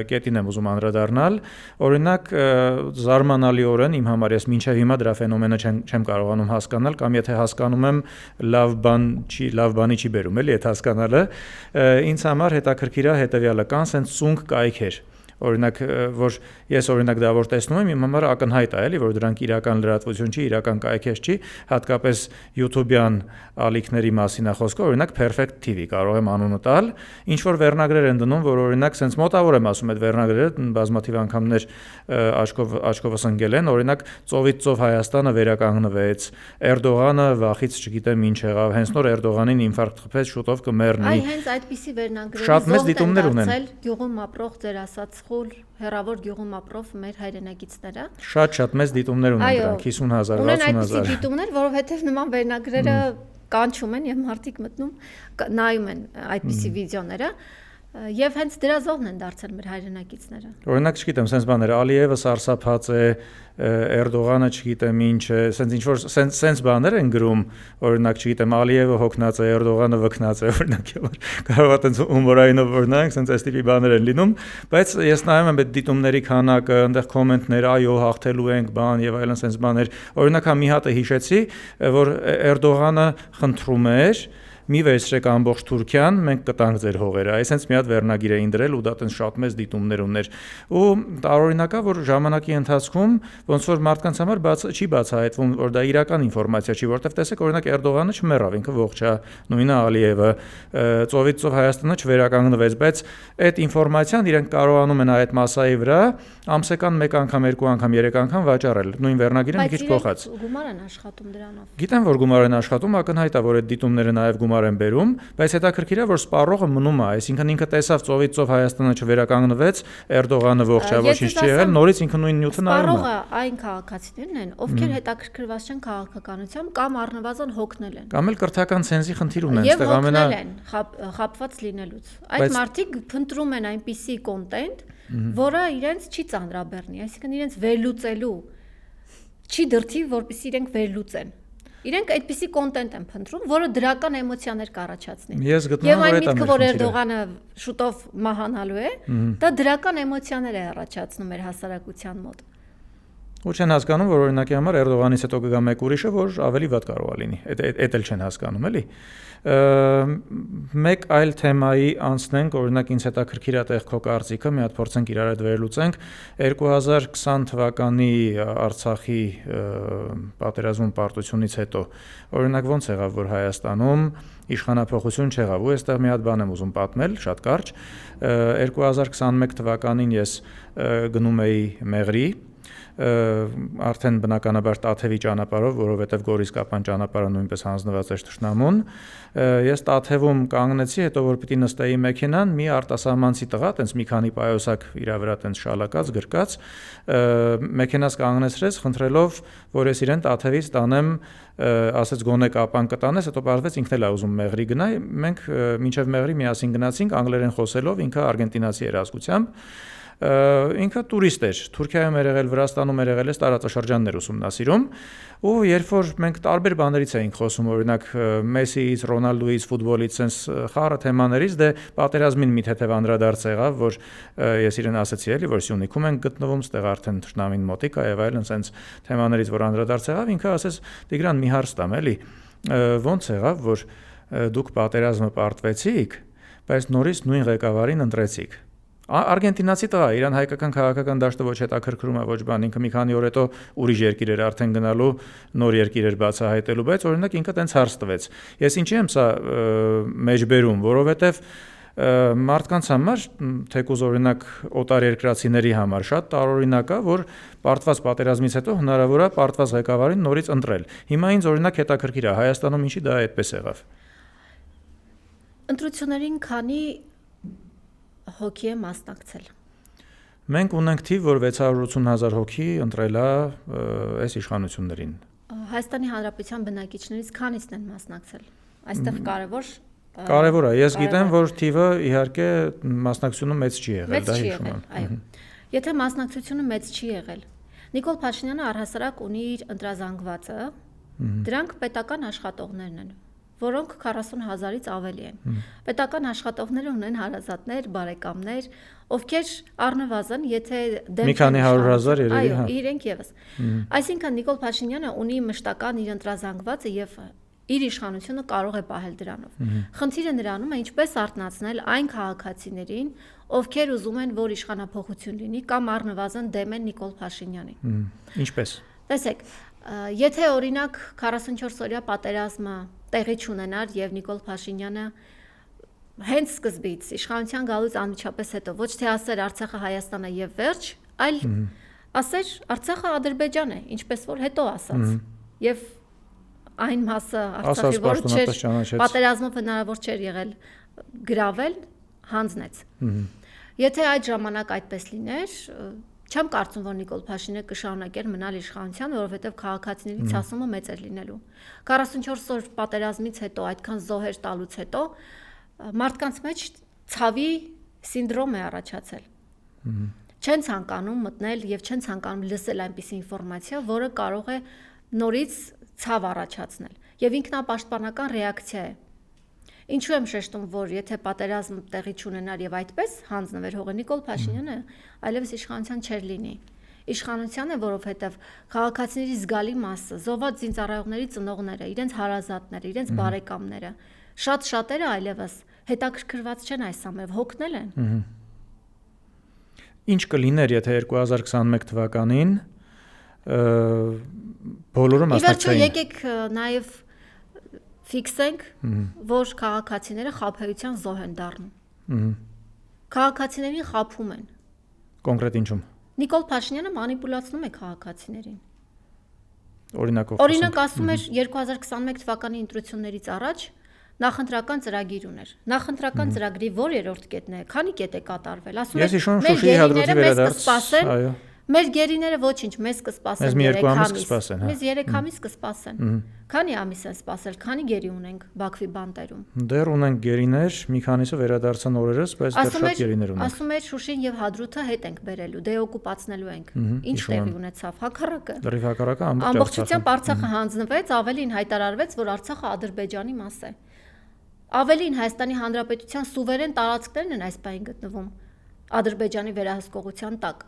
կետին եմ ուզում անդրադառնալ։ Օրինակ, զարմանալիորեն իմ համար ես մինչև հիմա դրա ֆենոմենը չեմ կարողանում հասկանալ, կամ եթե հասկանում եմ, լավ բանի չի բերում, էլի այդ հասկանալը։ Ինձ համար հետաքրքիր է հետևյալը, կան սենց ծունկ կայքեր։ Օրինակ, որ ես օրինակ դա որ տեսնում եմ, իմ համար ակնհայտ է, էլի, որ դրանք իրական լրատվություն չի, իրական կայքես չի, հատկապես YouTube-յան ալիքների մասին է խոսքը, օրինակ Perfect TV կարող եմ անունը տալ, ինչ որ վերնագրեր են դնում, որ օրինակ սենց մոտավոր եմ ասում այդ վերնագրերը, բազմաթիվ անգամներ աչքովս ընկել են, օրինակ ծովից ծով Հայաստանը վերականգնվեց, Էրդողանը վախից չգիտեմ ինչ եղավ, հենց նոր Էրդողանին ինֆարկտ խփեց, շուտով կմեռնի։ Այ հենց այդպիսի վերնագրերի շատ մեծ դիտումներ ունեն։ Գյուղում ապրող ձեր ասած խուլ հեռավոր գյուղում ապրող մեր հայրենակիցները շատ մեծ դիտումներ ունեն դրանք 50,000, 60,000։ Ունեն այդպիսի դիտումներ, որովհետև նման վերնագրերը կանչում են եւ մարդիկ մտնում նայում են այդպիսի վիդեոները եւ հենց դրա զոհն են դարձել մեր հայրենակիցները։ Օրինակ, չգիտեմ, սենց բաներ, Ալիևը սարսափած է, Էրդողանը չգիտեմ ինչ է, սենց ինչ որ սենց բաներ են գրում, օրինակ, չգիտեմ, Ալիևը հոգնած է, Էրդողանը վքնած է, օրինակ, կարող է տենց հումորայինով որ նայենք, սենց այս տիպի բաներ են լինում, բայց ես նայում եմ այդ դիտումների քանակը, այնտեղ կոմենտներ, այո, հաղթելու ենք, բան եւ այլն սենց բաներ։ Օրինակ, մի հատ է հիշեցի, որ Էրդողանը խնդրում էր մի վերցրեք ամբողջ Թուրքիան, մենք կտանք ձեր հողերը։ Այսինքն մի հատ վերնագիր էին դրել ու դա տենց շատ մեծ դիտումներ ուներ։ Ու տարօրինակ է, որ ժամանակի ընթացքում ոնց որ մարդկանց համար չի բացահայտվում, որ դա իրական ինֆորմացիա չի, որովհետև տեսեք, օրինակ Էրդողանը չմեռավ, ինքը ողջ է, նույնը Ալիևը, ծովից ծով Հայաստանը չվերականգնվեց, բայց այդ ինֆորմացիան իրենք կարողանում են այդ մասայի վրա ամսական 1 անգամ, 2 անգամ, 3 անգամ վաճառել։ Նույն վերնագիրը մի քիչ փոխած։ Գումար են աշխատում դրանով։ Գիտեմ, որ գումար են աշխատում, ակնհայտ է, որ այդ դիտումները նաև գումար են բերում, բայց հետաքրքիր է, որ սպառողը մնում է, այսինքն ինքը տեսավ ծովից ծով Հայաստանը չվերականգնվեց, Էրդողանը ողջ է, ոչինչ չի եղել, նորից ինքը նույն նյութը նայում է։ Սպառողը այն քաղաքացիներն են, ովքեր հետաքրքրված չեն քաղաքականությամբ կամ առնվազն հոգնել են։ Կամ էլ կրթական ցենզի խնդիր ունեն, այստեղ հոգնել են խապված լինելուց։ Այդ մարդիկ փնտրում են այնպիսի կոնտենտ, որը իրենց չի ծանրաբեռնի, այսինքն իրենց վերլուծելու չի դրթի, որպեսզի իրենք վերլուծեն։ Իրենք այդպիսի կոնտենտ են փնտրում, որը դրական էմոցիաներ կառաջացնի։ Ես գտնում եմ, որ այդ միտքը, որ Էրդողանը շուտով մահանալու է, դա դրական էմոցիաներ է առաջացնում մեր հասարակության մոտ։ Ու չեն հասկանում, որ օրինակի համար Էրդողանից հետո կգա մեկ ուրիշը, որ ավելի վատ կարող է լինի։ Էդ էլ չեն հասկանում, էլի։ Մեկ այլ թեմայի անցնենք, օրինակ ինձ հետաքրքիր է տեղ քո կարծիքը, մի հատ փորձենք իրար հետ վերլուծենք 2020 թվականի Արցախի պատերազմում պարտությունից հետո օրինակ ոնց եղավ, որ Հայաստանում իշխանափոխություն չեղավ, ու այստեղ մի հատ բան եմ ուզում պատմել, շատ կարճ 2021 թվականին ես գնում էի Մեղրի արդեն բնականաբար Տաթևի ճանապարհով, որովհետև Գորիս-Կապան ճանապարհը նույնպես հանձնված էր թշնամուն, ես Տաթևում կանգնեցի, հետո որ պիտի նստեի մեքենան, մի արտասահմանցի տղա, տենց մի քանի պայոսակ իր վրա տենց շալակած, գրկած, մեքենաս կանգնեցրեց, խնդրելով, որ ես իրեն Տաթևից տանեմ, ասեց գոնե Կապան կտանես, հետո պարզվեց ինքն էլ է ուզում Մեղրի գնա, մենք մինչև Մեղրի միասին գնացինք, անգլերեն խոսելով, ինքը արգենտինացի էր ազգությամբ, ինքը տուրիստ էր, Թուրքիայում էր եղել, Վրաստանում էր եղել, տարածաշրջաններ ուսումնասիրում, ու երբ որ մենք տարբեր բաներից էինք խոսում, օրինակ Մեսիից, Ռոնալդուից, ֆուտբոլից, sense խառը թեմաներից, դե պատերազմին մի թեթև անդրադարձ եղավ, որ ես իրեն ասացի էլի, որ Սյունիքում ենք գտնվում, ստեղ արդեն թշնամին մոտիկ է եւ այլն, sense թեմաներից, որ անդրադարձ եղավ, ինքը ասեց, Տիգրան, մի հարց տամ, էլի, ոնց եղավ, որ դուք պատերազմը պարտվեցիք, բայց նորից նույն ղեկավարին ընտրեցիք։ Արգենտինացի տղա, իրան հայկական քաղաքական դաշտը ոչ հետաքրքրում է, ոչ բան, ինքը մի քանի օր հետո ուրիշ երկիր էր արդեն գնալու, նոր երկիր էր բացահայտելու, բայց օրինակ ինքը տենց հարց տվեց։ Ես ինչի եմ սա մեջբերում, որովհետև մարդկանց համար, թեկուզ օրինակ օտար երկրացիների համար շատ տարօրինակ է, որ պարտված պատերազմից հետո հնարավոր է պարտված ղեկավարին նորից ընտրել։ Հիմա ինձ օրինակ հետաքրքիր է, Հայաստանում ինչի դա այդպես եղավ։ Ընտրություններին քանի հոգի է մասնակցել։ Մենք ունենք թիվ, որ 680,000 հոգի ընտրել է այս իշխանություններին։ Հայաստանի Հանրապետության բնակիչներից քանիսն են մասնակցել։ Այստեղ կարևոր է։ Ես գիտեմ, որ թիվը իհարկե մասնակցությունը մեծ չի եղել, դա հիշում եմ։ Այո։ Եթե մասնակցությունը մեծ չի եղել։ Նիկոլ Փաշինյանը առհասարակ ունի իր ընտրազանգվածը, դրանք պետական աշխատողներն են, որոնք 40,000-ից ավելի են։ Պետական աշխատողները ունեն հարազատներ, բարեկամներ, ովքեր առնվազն, եթե մի քանի 100,000 երևի, այո, իրենք եւս։ Այսինքն Նիկոլ Փաշինյանը ունի մշտական իր ընտրազանգվածը եւ իր իշխանությունը կարող է պահել դրանով։ Խնդիրը նրանում է ինչպես արտնացնել այն քաղաքացիներին, ովքեր ուզում են, որ իշխանափոխություն լինի կամ առնվազն դեմ են Նիկոլ Փաշինյանին։ Ինչպես։ Տեսեք, եթե օրինակ 44-օրյա պատերազմը տեղի չունենար եւ Նիկոլ Փաշինյանը հենց սկզբից իշխանության գալուց անմիջապես հետո ոչ թե ասեր Արցախը Հայաստան է եւ վերջ, այլ ասեր Արցախը Ադրբեջան է, ինչպես որ հետո ասաց։ Եվ այն մասը Արցախի, որ պատերազմով հնարավոր չէր եղել գրավել, հանձնեց։ Եթե այդ ժամանակ այդպես լիներ, չեմ կարծում, որ Նիկոլ Փաշինյանը կշարունակեր մնալ իշխանության, որովհետև քաղաքացիների ցասումը մեծ էր լինելու։ 44 օր պատերազմից հետո, այդքան զոհեր տալուց հետո մարդկանց մեջ ցավի սինդրոմ է առաջացել։ Չեն ցանկանում մտնել եւ չեն ցանկանում լսել այնպիսի ինֆորմացիա, որը կարող է նորից ցավ առաջացնել եւ ինքնապաշտպանական ռեակցիա է։ Ինչու եմ շեշտում, որ եթե պատերազմ տեղի չունենար եւ այդպես հանձնվեր հողը Նիկոլ Փաշինյանը, այլևս իշխանության չէր լինի։ Իշխանության է, որովհետեւ քաղաքացիների զգալի մասը, զոհված զինծառայողների ծնողները, իրենց հարազատները, իրենց բարեկամները, շատ-շատերը այլևս հետաքրքրված չեն այս ամենով, հոգնել են։ Ինչ կլիներ, եթե 2021 թվականին բոլորը մասնակցեին։ Եկեք նաև ֆիքսենք, որ քաղաքացիները խաբեության զոհ են դառնում։ Քաղաքացիներին խաբում են։ Կոնկրետ ինչու՞մ։ Նիկոլ Փաշինյանը մանիպուլացնում է քաղաքացիներին։ Օրինակ ասում էր 2021 թվականի ընտրություններից առաջ նախընտրական ծրագիր ուներ։ Նախընտրական ծրագրի որ երրորդ կետն է, քանի կետ է կատարվել։ Ասում է Շուշիի հադրութի վերադարձ, այո։ Մեր գերիները ոչինչ, մեզ կսպասեն 3 ամիս։ Մեզ 3 ամիս կսպասեն։ Քանի ամիս են սպասել, քանի գերի ունենք Բաքվի բանտերում։ Դեռ ունենք գերիներ, մի քանիսը վերադարձան օրերս, բայց դեռ շատ գերիներ ունենք։ Ասում էր Շուշին եւ Հադրութը հետ ենք բերելու, դեօկուպացնելու ենք։ Ինչ տեղի ունեցավ, հակառակը։ Լրիվ հակառակը ամբողջությամբ Արցախը հանձնվեց, ավելին հայտարարվեց, որ Արցախը Ադրբեջանի մաս է։ Ավելին Հայաստանի Հանրապետության սուվերեն տարածքներն են այս պահին գտնվում Ադրբեջանի վերահսկողության տակ։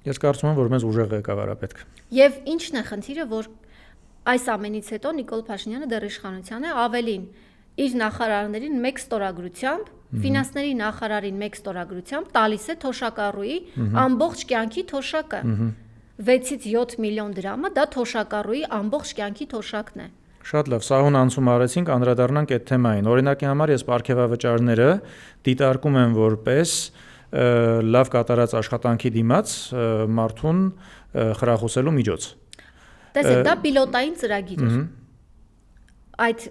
Ես կարծում եմ, որ մեզ ուժեղ ղեկավար է պետք։ Եվ ինչն է խնդիրը, որ այս ամենից հետո Նիկոլ Փաշինյանը դեռ իշխանության է, ավելին իր նախարարներին մեկ ստորագրությամբ, ֆինանսների նախարարին մեկ ստորագրությամբ տալիս է Թոշակառուի ամբողջ կյանքի թոշակը։ 6-ից 7 միլիոն դրամը դա Թոշակառուի ամբողջ կյանքի թոշակն է։ Շատ լավ, սահուն անցում արեցինք, անդրադառնանք այդ թեմային։ Օրինակի համար ես պարգևավճարները դիտարկում եմ որպես լավ կատարած աշխատանքի դիմաց մարդուն խրախուսելու միջոց։ Տեսեք, դա պիլոտային ծրագիր է։ Այդ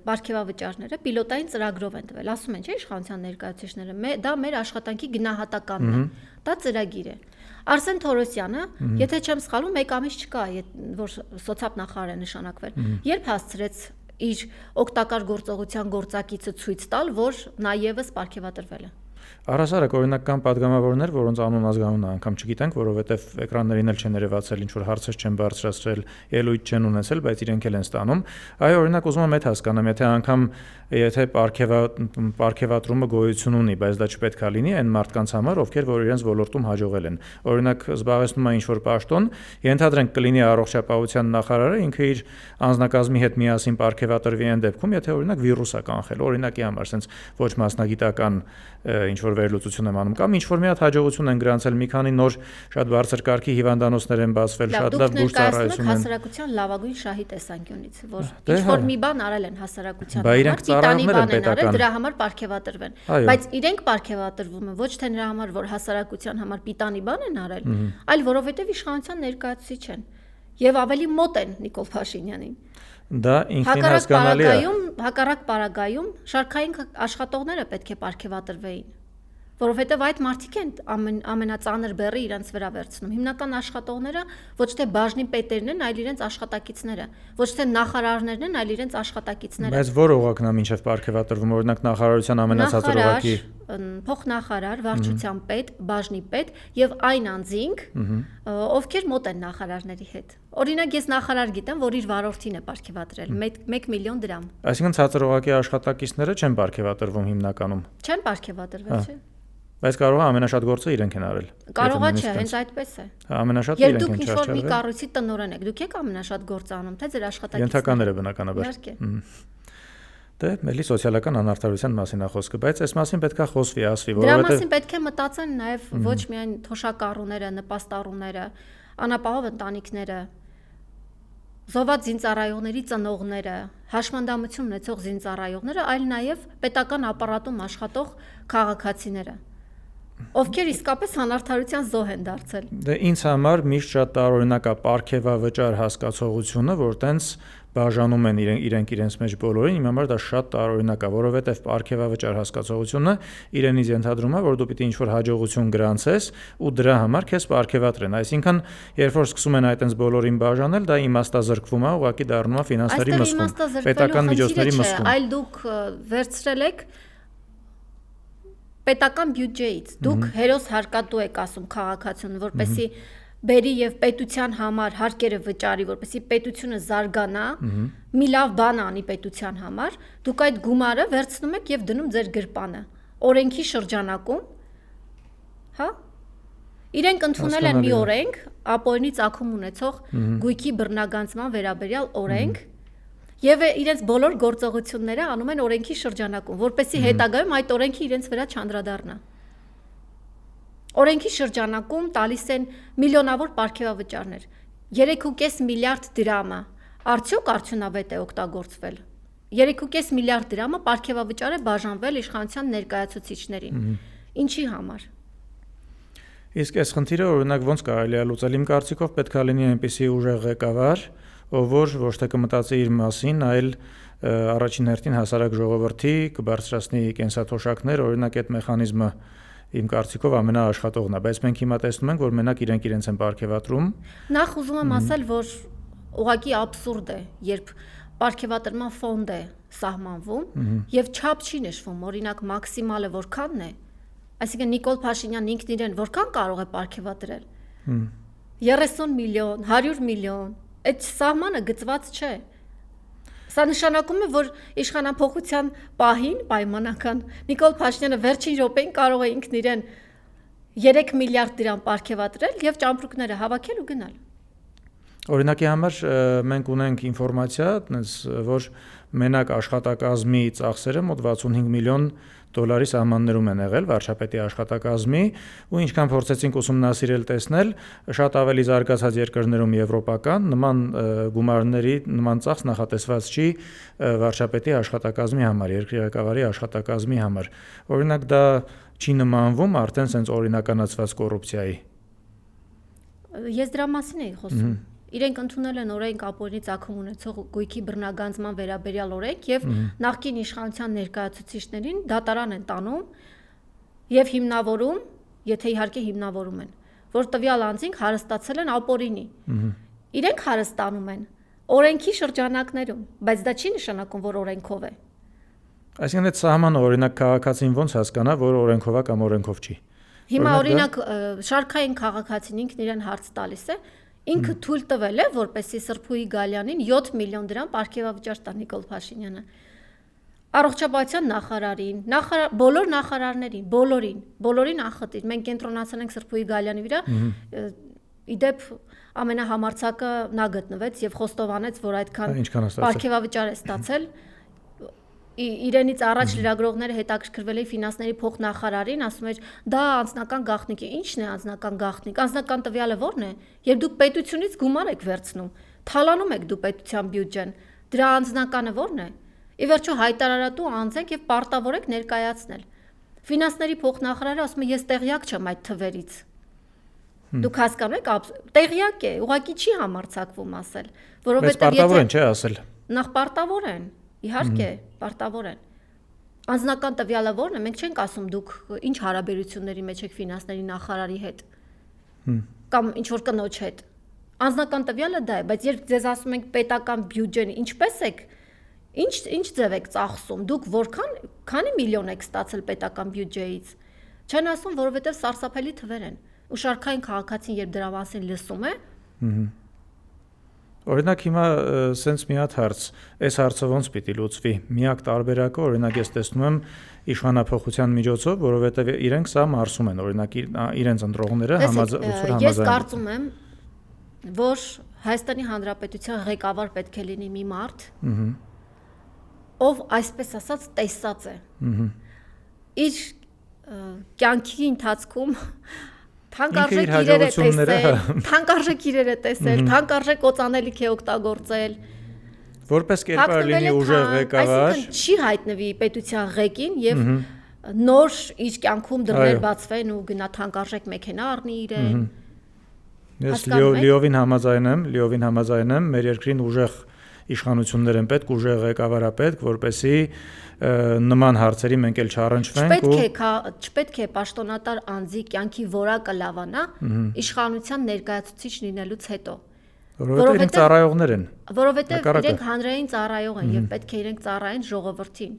պարգևավճարները պիլոտային ծրագրով են տվել։ Ասում են, չէ՞, իշխանության ներկայացուցիչները, դա մեր աշխատանքի գնահատականն է։ Դա ծրագիր է։ Արսեն Թորոսյանը, եթե չեմ սխալվում, 1 ամիս չկա, որ սոցիալ նախարար է նշանակվել, երբ հասցրեց իր օգտակար գործողության գործակիցը ցույց տալ, որ նա եւս պարգևատրվել է։ Առհասարակ օրինակ կան падգամավորներ, որոնց անուն ազգանունը անգամ չգիտենք, որովհետև էկրաններին էլ չեն ներևացել, ինչ որ հարցեր չեն բարձրացրել, ելույթ չեն ունեցել, բայց իրենք էլ են ստանում։ Այո, օրինակ ուզում եմ այդ հասկանամ, եթե պարգևատրումը գոյություն ունի, բայց դա չպետք է լինի այն մարդկանց համար, ովքեր որ իրենց ոլորտում հաջողել են։ Օրինակ զբաղեցնում է ինչ-որ պաշտոն, ենթադրենք կլինի առողջապահության նախարարը, ինքը իր անձնակազմի հետ միասին պարգևատրվի այն դեպքում, եթե օրինակ վիրուս է կանխել, օրինակի համար, sense ոչ մասնագիտական ինչ-որ վերլուծություն եմ անում կամ ինչ-որ մի հատ հաջողություն են գրանցել, մի քանի նոր շատ բարձր կարգի հիվանդանոցներ են բացվել, շատ լավ բուժ ծառայություն են։ Հասարակության լավագույն շահի տեսանկյունից, որ ինչ-որ մի բան արել են հասարակության համար, պիտանի բան են արել, դրա համար պարգևատրվեն։ Բայց իրենք պարգևատրվում են ոչ թե նրա համար, որ հասարակության համար պիտանի բան են արել, այլ որովհետև իշխանության ներկայացուցիչ են եւ ավելի մոտ են Նիկոլ Փաշինյանին։ Դա ինքնին հասկանալի է։ Հակառակ պարագայում շարքային աշխատողները պետք է պարգևատրվեին, որովհետև այդ մարդիկ են ամենածանր բեռը իրենց վրա վերցնում։ Հիմնական աշխատողները ոչ թե բաժնի պետերն են, այլ իրենց աշխատակիցները, ոչ թե նախարարներն են, այլ իրենց աշխատակիցները։ Բայց որ օղակն է մինչև պարգևատրվում, օրինակ նախարարության ամենացածր օղակի փոխնախարար, վարչության պետ, բաժնի պետ եւ այն անձինք, ովքեր մոտ են նախարարների հետ։ Օրինակ ես նախարար գիտեմ, որ իր վարորդին է պարգևատրել 1 միլիոն դրամ։ Այսինքն ցածրօղակի աշխատակիցները չեն պարգևատրվում հիմնականում։ Չեն պարգևատրվել, չէ՞։ Բայց կարող է ամենաշատ գործը իրենք են արել։ Կարողա չէ, հենց այդպես է։ Ամենաշատը Երբ իրենք դուք են ինչ-որ մի չարչարվել։ կառույցի տնօրեն եք, դուք եք ամենաշատ գործ անում, թե ձեր աշխատակիցները։ Ենթականները բնականաբար։ Իհարկե։ Դե մելի սոցիալական անարդարության մասին է խոսքը, բայց այս մասին պետքա խոսվի, ասվի, Դրա որովհետև մասին պետք է մտածեն նաև ոչ միայն թոշակառուները, նպաստառուները, անապահով ընտանիքները, զոհված զինծառայողների ծնողները, հաշմանդամություն ունեցող զինծառայողները, այլ նաև պետական ապարատում աշխատող քաղաքացիները, ովքեր իսկապես անարդարության զոհ են դարձել։ դե ինձ համար միշտ շատ տարօրինակ է պարգևավճար հասկացողությունը, որ տենց բաժանում են իրենց մեջ բոլորին, իմ համար դա շատ տարօրինակ է, որովհետև պարգևավճար հասկացողությունը իրենից ենթադրում է, որ դու պիտի ինչ-որ հաջողություն գրանցես ու դրա համար քեզ պարգևատրեն։ Այսինքն, երբ որ սկսում են այտենց բոլորին բաժանել, դա իմաստազրկվում է, ուղղակի դառնում է ֆինանսների մսխում, պետական միջոցների մսխում։ Այլ դուք վերցրել եք պետական բյուջեից, դուք հերոս հարկատու եք ասում քաղաքացուն, որպեսզի բերի եւ պետության համար հարկերը վճարի, որպեսզի պետությունը զարգանա, մի լավ բան անի պետության համար, դուք այդ գումարը վերցնում եք եւ դնում ձեր գրպանը։ Օրենքի շրջանակում, հա? Իրենք ընդունել են մի օրենք, ապօրինի ծագում ունեցող գույքի բռնագանձման վերաբերյալ օրենք, եւ իրենց բոլոր գործողությունները անում են օրենքի շրջանակում, որպեսզի հետագայում այդ օրենքը իրենց վրա չանդրադառնա։ Օրենքի շրջանակում տալիս են միլիոնավոր պարգևավճարներ, 3.5 միլիարդ դրամը, արդյոք արդյունավետ է օգտագործվել։ 3.5 միլիարդ դրամը պարգևավճար է բաժանվել իշխանության ներկայացուցիչներին։ Ինչի համար։ Իսկ այս խնդիրը օրինակ ոնց կարելի է լուծել, իմ կարծիքով պետք է լինի այնպիսի ուժեղ ղեկավար, ով ոչ թե կմտածի իր մասին, այլ առաջին հերթին հասարակ ժողովրդի կբարձրացնի կենսաթոշակներ, օրինակ այդ մեխանիզմը իմ կարծիքով ամենաաշխատողն է, բայց մենք հիմա տեսնում ենք, որ մենակ իրենց են պարգևատրում։ Նախ ուզում եմ ասել, որ ուղղակի աբսուրդ է, երբ պարգևատրման ֆոնդ է սահմանվում եւ չափ չի նշվում, օրինակ մաքսիմալը որքանն է, այսինքն Նիկոլ Փաշինյանն ինքն իրեն որքան կարող է պարգևատրել։ 30 միլիոն, 100 միլիոն, այդ սահմանը գծված չէ։ Սա նշանակում է, որ իշխանափոխության պահին պայմանական Նիկոլ Փաշինյանը վերջին րոպեին կարող է ինքն իրեն 3 միլիարդ դրամ պարգևատրել եւ ճամպրուկները հավաքել ու գնալ։ Օրինակի համար մենք ունենք ինֆորմացիա, որ մենակ աշխատակազմի ծախսերը մոտ 65 միլիոն դոլարի սահմաններում են եղել վարչապետի աշխատակազմի, ու ինչքան փորձեցինք ուսումնասիրել տեսնել, շատ ավելի զարգացած երկրներում եվրոպական նման գումարների նման ծախս նախատեսված չի վարչապետի աշխատակազմի համար, երկրի ղեկավարի աշխատակազմի համար։ Օրինակ դա չի նմանվում արդեն sense օրինականացված կոռուպցիայի։ Ես դրա մասին էի խոսում։ Իրենք ընդունել են օրենք ապօրինի ծագում ունեցող գույքի բռնագանձման վերաբերյալ օրենք եւ նախկին իշխանության ներկայացուցիչներին դատարան են տանում եւ հիմնավորում, եթե իհարկե հիմնավորում են, որ տվյալ անձինք հարստացել են ապօրինի։ Իրենք հարստանում են օրենքի շրջանակներում, բայց դա չի նշանակում, որ օրենքով է։ Այսինքն այդ սահմանը օրինակ քաղաքացին ոնց հասկանա, որ օրենքով է կամ օրենքով չի։ Հիմա օրինակ շարքային քաղաքացին ինքն իրեն հարց տալիս է, ինքը թույլ տվել է, որպեսզի Սրփուհի Գալյանին 7 միլիոն դրամ պարգևավճար տա Նիկոլ Փաշինյանը։ Առողջապահության նախարարին, բոլոր նախարարներին, բոլորին անխտիր։ Մենք կենտրոնացել ենք Սրփուհի Գալյանի վրա, իդեպ ամենահամարցակը նա գտնվեց եւ խոստովանեց, որ այդքան պարգևավճար է ստացել։ Իրենից առաջ լրագրողները հետաքրքրվել էին ֆինանսների փոխնախարարին, ասում էր դա անձնական գաղտնիք է։ Ի՞նչն է անձնական գաղտնիք։ Անձնական տվյալը ո՞րն է։ Երբ դուք պետությունից գումար եք վերցնում, թալանում եք դու պետության բյուջեն, դրա անձնականը ո՞րն է։ Ի վերջո հայտարարատու անձ եք եւ պարտավոր եք ներկայացնել։ Ֆինանսների փոխնախարարը ասում է ես տեղյակ չեմ այդ թվերից։ Դուք հասկանում եք, տեղյակ է, ուղղակի չի համարձակվում ասել, որովհետեւ պարտավոր են չէ ասել։ Նախ պարտավոր են, իհարկե, պարտավոր են։ Անձնական տվյալը ո՞րն է, մենք չենք ասում դուք ինչ հարաբերությունների մեջ եք ֆինանսների նախարարի հետ կամ ինչ որ կնոջ հետ։ Անձնական տվյալը դա է, բայց երբ ձեզ ասում ենք պետական բյուջեն ինչպես եք Ինչ ձև եք ծախսում, դուք քանի միլիոն եք ստացել պետական բյուջեից։ Չեն ասում, որովհետև սարսափելի թվեր են։ Ու շարքային քաղաքացին երբ դրա մասին լսում է, Օրինակ հիմա սենց մի հատ հարց, այս հարցը ոնց պիտի լուծվի։ Միակ տարբերակը օրինակ ես տեսնում եմ իշխանափոխության միջոցով, որովհետև իրենք սա մարսում են, օրինակ իրենց ընտրողները համաձայնություն։ Ես կարծում եմ, որ Հայաստանի Հանրապետության ղեկավար պետք է լինի մի մարդ, ով այսպես ասած տեսած է։ Իր կյանքի ընթացքում թանկարժեք իրեր է տեսել, թանկարժեք օծանելիք է օգտագործել։ Որպես կերպար լինի ուժեղ ղեկավար, այսինքն չի հայտնվի պետության ղեկին եւ նոր իր կյանքում դռներ բացվեն ու գնա թանկարժեք մեքենա առնի իրեն։ Ես լիովին համաձայն եմ, մեր երկրին ուժեղ իշխանություններ են պետք, ուժեղ ղեկավար է պետք, որպեսզի նման հարցերի մենք էլ չառնչվենք ու չպետք է պաշտոնատար անձի կյանքի որակը լավանա իշխանության ներկայացուցիչ լինելուց հետո, որովհետև իրենք ծառայողներ են, որովհետև իրենք հանրային ծառայող են եւ պետք է իրենք ծառայեն ժողովրդին,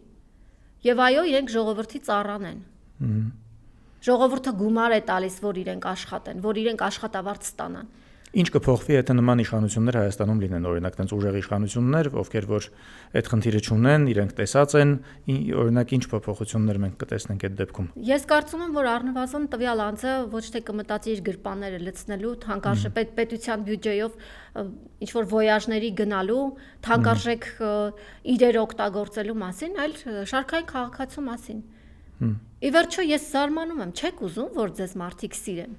եւ այո, իրենք ժողովրդի ծառան են, ժողովուրդը գումար է տալիս, որ իրենք աշխատեն, որ իրենք աշխատավարձ ստանան։ Ինչ կփոխվի, եթե նման իշխանություններ Հայաստանում լինեն, օրինակ տենց ուժեղ իշխանություններ, ովքեր որ այդ խնդիրը չունեն, իրենք տեսած են, օրինակ ինչ փոփոխություններ մենք կտեսնենք այդ դեպքում։ Ես կարծում եմ, որ առնվազն տվյալ անձը ոչ թե կմտածի իր գրպանները լցնելու, թանկարժեք պետության բյուջեով ինչ որ ոյաժների գնալու, թանկարժեք իրեր օգտագործելու մասին, այլ շարքային քաղաքացու մասին։ Ի վերջո ես զարմանում եմ, չեք ուզում, որ ձեզ մարդիկ սիրեն։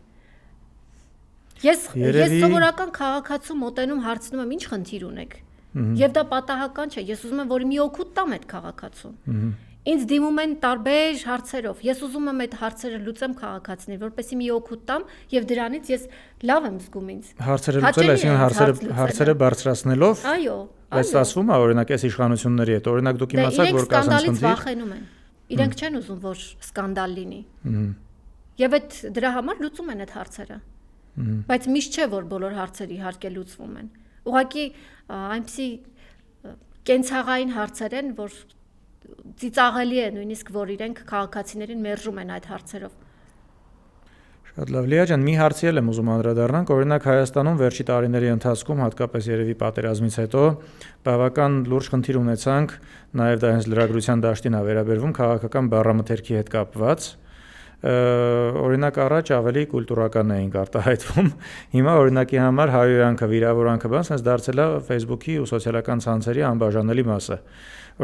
Ես սովորական քաղաքացու մոտենում հարցնում եմ, ինչ խնդիր ունեք։ Եվ դա պատահական չէ, ես ուզում եմ, որ մի օգուտ տամ այդ քաղաքացուն։ Ինձ դիմում են տարբեր հարցերով։ Ես ուզում եմ այդ հարցերը լուծեմ քաղաքացիներին, որպեսզի մի օգուտ տամ եւ դրանից ես լավ եմ զգում ինձ։ Հարցերը լուծել, այսինքն հարցերը բարձրացնելով։ Այո։ Բայց ասվում է, օրինակ այս իշխանությունների հետ, օրինակ դուք իմացաք, որ կա սկանդալից վախենում են։ Իրենք չեն ուզում, որ սկանդալ լինի։ Եվ այդ դրա համար լուծում են այդ հարցերը։ Բայց միշտ չէ, որ բոլոր հարցերը իհարկե լուծվում են։ Ուղղակի այնպիսի կենցաղային հարցեր են, որ ծիծաղելի է նույնիսկ, որ իրենք քաղաքացիներին մերժում են այդ հարցերով։ Շատ լավ, Լիա ջան, մի հարցի եմ ուզում անդրադառնանք, օրինակ Հայաստանում վերջի տարիների ընթացքում, հատկապես երևի պատերազմից հետո, բավական լուրջ խնդիր ունեցանք, նաև դա հենց լրագրության դաշտին է վերաբերվում, քաղաքական բառամթերքի հետ կապված։ Օրինակ առաջ ավելի կուլտուրական էինք արտահայտվում, հիմա օրինակի համար հայոյանքը, վիրավորանքը բան, sense դարձել է Facebook-ի ու սոցիալական ցանցերի անբաժանելի մասը։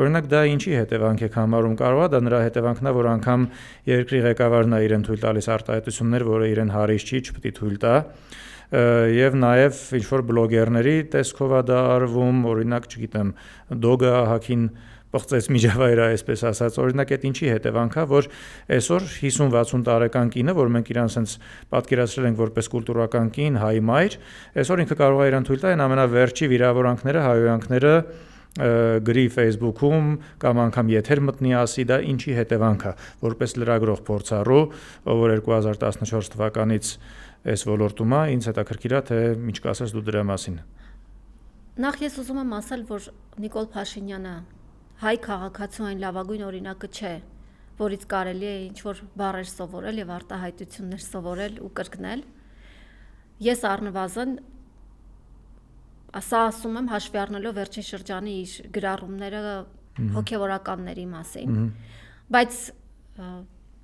Օրինակ դա ինչի հետևանք եք համարում, կարող է դա նրա հետևանքն է, որ անգամ երկրի ղեկավարն է իրեն թույլ տալիս արտահայտություններ, որը իրեն հարիշ չի, չպետք է թույլ տա, եւ նաեւ ինչ որ բլոգերների տեսքով է դա արվում, օրինակ, չգիտեմ, Դոգը հակին պղծեց միջավայրը, այսպես ասած, օրինակ այդ ինչի հետևանք է, որ այսօր 50-60 տարեկան կինը, որ մենք իրան sense պատկերացրել ենք որպես կուլտուրական կին, հայ մայր, այսօր ինքը կարող է իրան թույլ տա այն ամենավերջի վիրավորանքները, հայոյանքները գրի Facebook-ում կամ անգամ եթեր մտնի ասի, դա ինչի հետևանք է, որպես լրագրող փորձառու, ով որ 2014 թվականից այս ոլորտում է, ինձ հետաքրքիր է, թե ինչ կասես դու դրա մասին։ Նախ ես ուզում եմ ասել, որ Նիկոլ Փաշինյանը հայ քաղաքացու այն լավագույն օրինակը չէ, որից կարելի է ինչ-որ բառեր սովորել եւ արտահայտություններ սովորել ու կրկնել։ Ես առնվազն ասա ասում եմ հաշվի առնելով վերջին շրջանի իր գրառումները հոգեվորականների մասին, բայց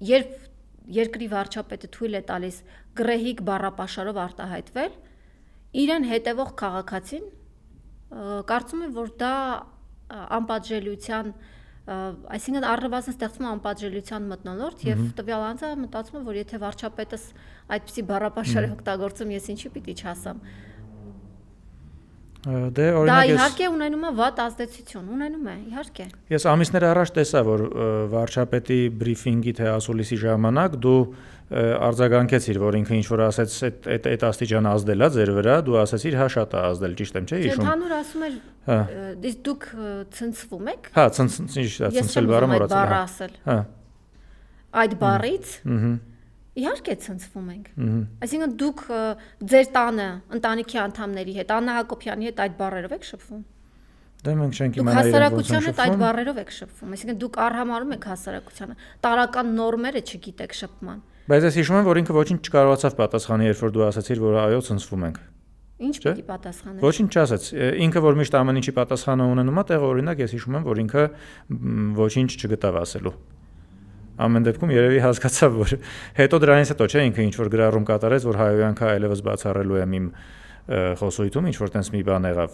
երբ երկրի վարչապետը թույլ է տալիս գրեհիկ բառապաշարով արտահայտվել, իրեն հետևող քաղաքացին կարծում եմ, որ դա անպատժելիության, այսինքն առնվազն ստեղծում է անպատժելիության մթնոլորտ եւ տվյալ անձը մտածում է, որ եթե վարչապետս այդպիսի բառապաշար է օգտագործում, ես ինչի պիտի չասեմ։ Դա իհարկե ունենում է վատ ազդեցություն, ունենում է, իհարկե։ Ես ամիսներ առաջ տեսա, որ վարչապետի բրիֆինգի թե ասուլիսի ժամանակ դու արձագանքեցիր, որ ինքը ինչ որ ասեց, այդ աստիճան ազդել է ձեր վրա, դու ասեցիր, հա շատ է ազդել, ճիշտ եմ, չէ՞ հիշում։ Ընդհանուր ասում էր, իսկ դուք ցնցվում եք։ Հա, ցնցել բառը մոռացել։ Հա։ Այդ բառից իհարկե ցնցվում ենք։ Այսինքն դուք ձեր տանը ընտանիքի անդամների հետ, Աննա Հակոբյանի հետ այդ բառերով եք շփվում։ Դե մենք չենք Դուք իմանա իրենք ոնց են հասարակության հետ այդ շփվում։ բառերով եք շփվում, այսինքն դուք արհամարում եք հասարակությանը, տարական նորմերը չգիտեք շփման։ Բայց ես հիշում եմ, որ ինքը ոչինչ չկարողացավ պատասխանել, երբ որ դու ասացիր, որ այո, ցնցվում ենք։ Ինչ պիտի պատասխաներ։ Ոչինչ չասաց։ Ինքը որ միշտ ամեն ինչի պատասխանը ունենում է, տեղը օրինակ ես հիշում եմ, որ ինքը ոչինչ չգտավ ասելու։ Ամեն դեպքում երևի հասկացավ, որ հետո դրանից հետո չէ ինքը ինչ որ գրառում կատարեց, որ հայոյանքը այլևս բացառելու եմ իմ խոսույթում, ինչ որ տենց մի բան եղավ,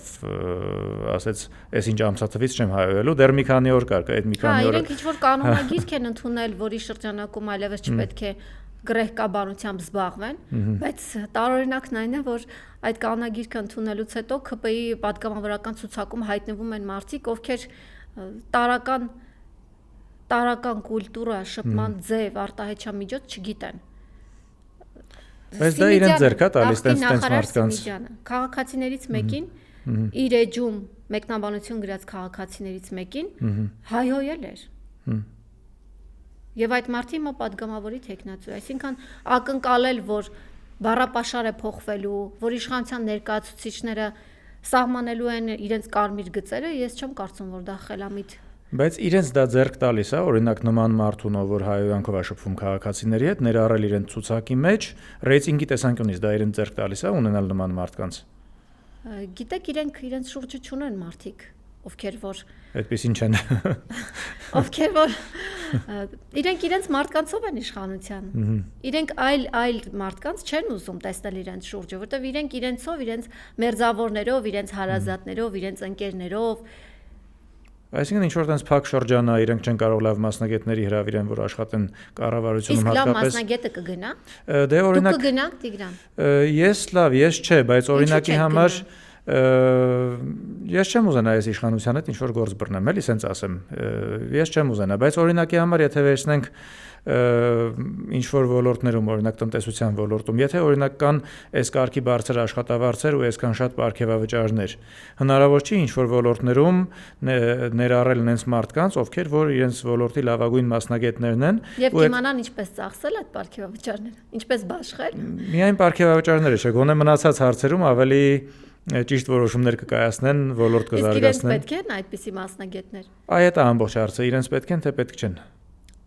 ասեց, այս ինչ ամսաթվից չեմ հայոյելու, դեռ մի քանի օր կար, այդ մի քանի օրը։ Իրենք ինչ որ կանոնագիրք են ընդունել, որի շրջանակում այլևս չպետք է գրեհկաբանությամբ զբաղվեն, բայց տարօրինակն այն է, որ այդ կանոնագիրքը ընդունելուց հետո ՔՊ-ի պատգամավորական ցուցակում հայտնվում են մարդիկ, ովքեր տարական կուլտուրա, շփման ձև, արտահայտչամիջոց չգիտեն։ Բայց դա իրենց ձեռք է տալիս տենց մարդկանց։ Քաղաքացիներից մեկին իր էջում մեկնաբանություն գրած քաղաքացիներից մեկին հայհոյել էր։ Եվ այդ մարդի հիմա պատգամավորի թեկնածու, այսինքն ակնկալել, որ բառապաշար է փոխվելու, որ իշխանության ներկայացուցիչները սահմանելու են իրենց կարմիր գծերը, ես չեմ կարծում, որ դա խելամիտ։ Բայց իրենց դա ձեռք տալիս է, օրինակ նման մարդուն, որ հայոյանքով է շփվում քաղաքացիների հետ, ներառել իրենց ցուցակի մեջ, ռեյտինգի տեսանկյունից դա իրենց ձեռք տալիս է ունենալ նման մարդկանց։ Գիտեք, իրենց շուրջը չունեն մարդիկ, ովքեր որ այդպեսին չեն։ Ովքեր որ իրենք իրենց մարդկանցով են իշխանության։ Իրենք այլ մարդկանց չեն ուզում տեսնել իրենց շուրջը, որտեղ իրենք իրենցով, իրենց մերձավորներով, իրենց հարազատներով, իրենց ընկերներով Այսինքն ինչ որ տենց փակ շրջան է, իրենք չեն կարող լավ մասնագետների հրավիրեն, որ աշխատեն կառավարությունում հատկապես։ Իսկ լավ մասնագետը կգնա։ Դե օրինակ դուք կգնաք, Տիգրան։ Ես չէ, բայց օրինակի համար ես չեմ ուզենա այս իշխանության հետ ինչ որ գործ բռնեմ, էլի սենց ասեմ։ Ես չեմ ուզենա, բայց օրինակի համար եթե վերցնենք ինչ որ ոլորտներում, օրինակ տնտեսության ոլորտում, եթե օրինակ կան այս կարգի բարձր աշխատավարձեր ու այսքան շատ պարգևավճարներ, հնարավոր չի ինչ որ ոլորտներում ներառել նենց մարդկանց, ովքեր որ իրենց ոլորտի լավագույն մասնագետներն են Եվ իմանան ինչպես ծախսել այդ պարգևավճարները, ինչպես բաշխել։ Միայն պարգևավճարները չէ, գոնե մնացած հարցերում ավելի ճիշտ որոշումներ կկայացնեն, ոլորտ կզարգացնեն։ Իսկ իրենց պետք են այդպիսի մասնագետներ։ Այդ է ամբողջ հարցը, իրենց պետք են, թե պետք չեն։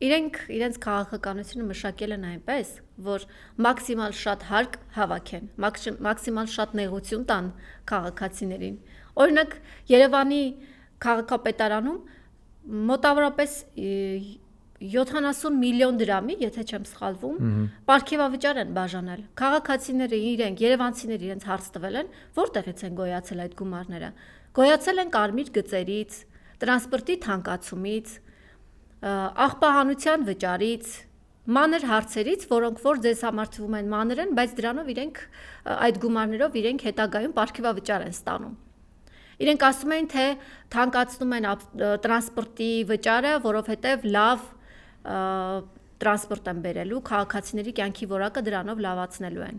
Իրենք իրենց քաղաքականությունը մշակել են այնպես, որ մաքսիմալ շատ հարկ հավաքեն, մաքսիմալ շատ նեղություն տան քաղաքացիներին։ Օրինակ Երևանի քաղաքապետարանում մոտավորապես 70 միլիոն դրամի, եթե չեմ սխալվում, պարգևավճար են բաժանել։ Քաղաքացիները իրենք, երևանցիները իրենց հարց տվել են, որտեղից են գոյացել այդ գումարները։ Գոյացել են կարմիր գծերից, տրանսպորտի թանկացումից, աղբահանության վճարից, մանր հարցերից, որոնք որ ձեզ համար թվում են մանր են, բայց դրանով իրենք այդ գումարներով իրենք հետագայում պարգևավճար են ստանում։ Իրենք ասում են, թե թանկացնում են տրանսպորտի վճարը, որովհետև լավ տրանսպորտ են բերելու, քաղաքացիների կյանքի որակը դրանով լավացնելու են։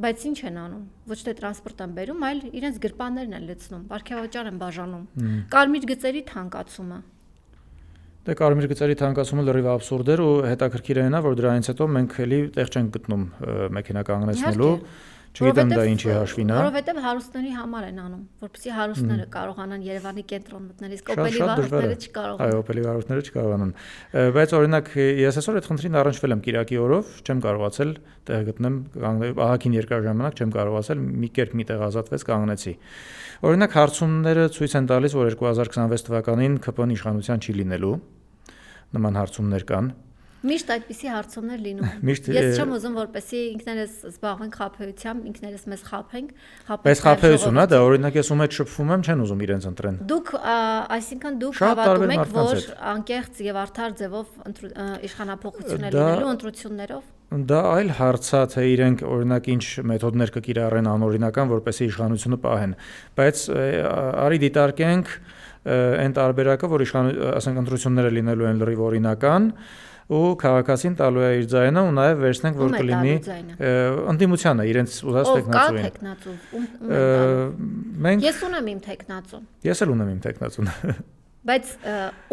Բայց ինչ են անում։ Ոչ թե տրանսպորտ են բերում, այլ իրենց գրպաններն են լցնում, պարգևավճար են բաժանում։ Կարմիր գծերի թանկացումը։ Դե կարմիր գծերի թանկացումը լրիվ աբսուրդ էր ու հետաքրքիր է նա, որ դրանից հետո մենք էլի տեղ չենք գտնում մեքենա կանգնեցնելու, չգիտեմ դա ինչի հաշվին է։ Որովհետև հարուստների համար են անում, որպեսզի հարուստները կարողանան Երևանի կենտրոն մտնել, իսկ օպելի վարորդները չկարողանան։ Այո, օպելի վարորդները չկարողանան։ Բայց օրինակ ես այսօր այդ խնդրին առնչվել եմ Կիրակի օրով, չեմ կարողացել տեղ գտնեմ, ահագին երկար ժամանակ չեմ կարողացել, մի կերպ մի տեղ ազատվեց, կանգնեցի։ Օրինակ հարցումները ցույց են տալիս, որ 2026 թվականին ԿՊ-ն իշխանության չի լինելու։ Նման հարցումներ կան։ Միշտ այդպիսի հարցումներ լինում են։ Ես չեմ ուզում, որպեսզի ինքներս զբաղվենք խաբեությամբ, ինքներս մեզ խաբենք, Բայց խաբեություն է դա, օրինակ ես ում հետ շփվում եմ, չեն ուզում իրենց ընտրեն։ Դուք, այսինքն դուք հավատում եք, որ անկեղծ եւ արդար ձևով իշխանափոխություն է լինելու ընտրություններով։ Դա այլ հարց է, թե իրենք օրինակ ինչ մեթոդներ կկիրառեն անօրինական, որպեսզի իշխանությունը պահեն։ Բայց արի դիտարկենք այն տարբերակը, որ ասենք ընտրությունները լինելու են լրիվ օրինական ու քաղաքացին տալու է իր ձայնը ու նաև վերցնենք որ կլինի ընդդիմությանը իրենց ուզած տեխնացուին։ Ես ունեմ իմ տեխնացուն։ Ես էլ ունեմ իմ տեխնացուն։ Բայց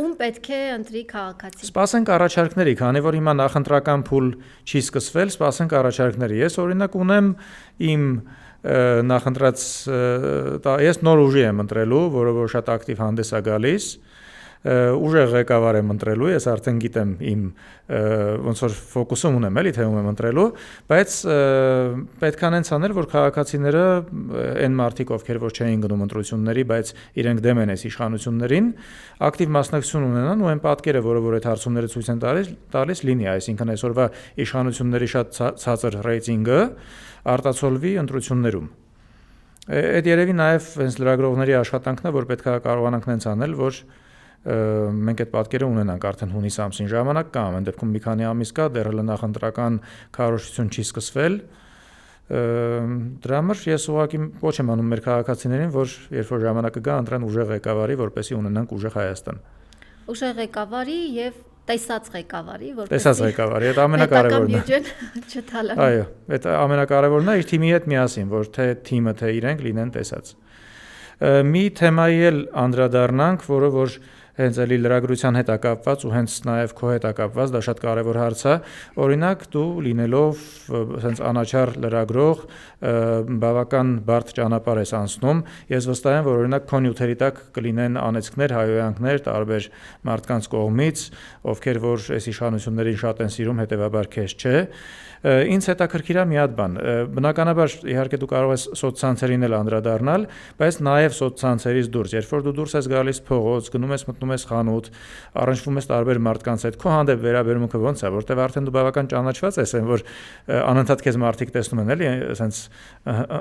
ում պետք է ընտրի քաղաքացին։ Սպասենք առաջարկների, քանի որ հիմա նախընտրական փուլ չի սկսվել, սպասենք առաջարկների։ Ես օրինակ ունեմ իմ նախընտրած ես նոր ուժի եմ ընտրելու, որը որ շատ ակտիվ հանդես է գալիս, ուժեղ ղեկավար եմ ընտրելու, ես արդեն գիտեմ իմ ոնց որ ֆոկուսում ունեմ, էլի թե ում եմ ընտրելու, բայց պետք է նենց անել, որ քաղաքացիները այն մարդիկ, ովքեր որ չէին գնում ընտրությունների, բայց իրենք դեմ են այս իշխանություններին, ակտիվ մասնակցություն ունենան ու այն պատկերը, որը որ այդ հարցումները ցույց են տալիս լինի, այսինքն այսօրվա իշխանությունների շատ ցածր ռեյտինգը արտացոլվի ընտրություններում։ Այդ երևի նաև հենց լրագրողների աշխատանքն է, որ պետք է կարողանանք նենց անել, որ մենք այդ պատկերը ունենանք արդեն հունիս ամսին ժամանակ կա, ամեն դեպքում մի քանի ամիս կա, դեռ նախընտրական քարոզություն չի սկսվել։ Դրա համար ես ուղղակի ոչ եմ անում մեր քաղաքացիներին, որ երբ որ ժամանակը գա, ընտրեն ուժեղ ղեկավարի, որպեսզի ունենանք ուժեղ Հայաստան։ Ուժեղ ղեկավարի եւ տեսած ղեկավարի, տեսած ղեկավարի, դա ամենակարևորն է։ Չթալան։ Այո, դա ամենակարևորն է իր թիմի հետ միասին, որ թե թիմը, թե իրենք լինեն տեսած։ Մի թեմայի էլ անդրադառնանք, որը որ հենց էլի լրագրության հետ է կապված ու հենց նաև քո հետ է կապված, դա շատ կարևոր հարց է։ Օրինակ դու լինելով հենց անաչառ լրագրող, բավական բարդ ճանապարհ ես անցնում, ես վստահ եմ, որ օրինակ քո նյութերի տակ կլինեն անեծքներ, հայհոյանքներ տարբեր մարդկանց կողմից, ովքեր որ այս իշխանություններին շատ են սիրում, հետևաբար քեզ չէ։ Ինձ հետաքրքիր է մի հատ բան։ Բնականաբար իհարկե դու կարող ես սոցցանցերին էլ անդրադառնալ, բայց նաև սոցցանցերից դուրս, երբ որ դու դուրս ես գալիս փողոց, գնում ես մտնում ես խանութ, առնչվում ես տարբեր մարդկանց հետ, քո հանդեպ վերաբերմունքը ոնց է, որտեվ արդեն դու բավական ճանաչված ես, որ անընդհատ քեզ մարդիկ տեսնում են, էլի, ասենց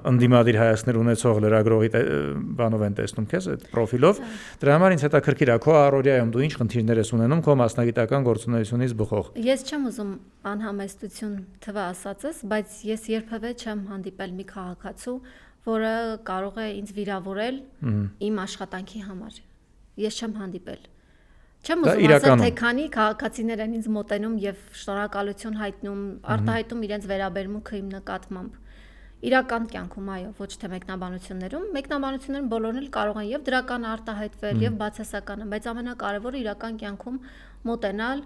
ընդդիմադիր հայացքներ ունեցող լրագրողի բանով են տեսնում քեզ այդ պրոֆիլով։ Դրա համար ինձ հետաքրքիր է քո առօրյայում դու ինչ խնդիրներ ես ունենում քո մասնագիտական գործունեությունից բխող։ Ես չեմ ուզում անհամեստություն թվա ասածս, բայց ես երբևէ չեմ հանդիպել մի քաղաքացու, որը կարող է ինձ վիրավորել իմ աշխատանքի համար։ Ես չեմ հանդիպել։ Չեմ ուզում ասել, թե քանի քաղաքացիներ են ինձ մոտենում եւ շնորհակալություն հայտնում, արտահայտում իրենց վերաբերմունքը իմ նկատմամբ։ Իրական կյանքում, այո, ոչ թե մեկնաբանություններում բոլորն էլ կարող են եւ դրական արտահայտվել եւ բացասականը, բայց ամենակարևորը իրական կյանքում մոտենալ,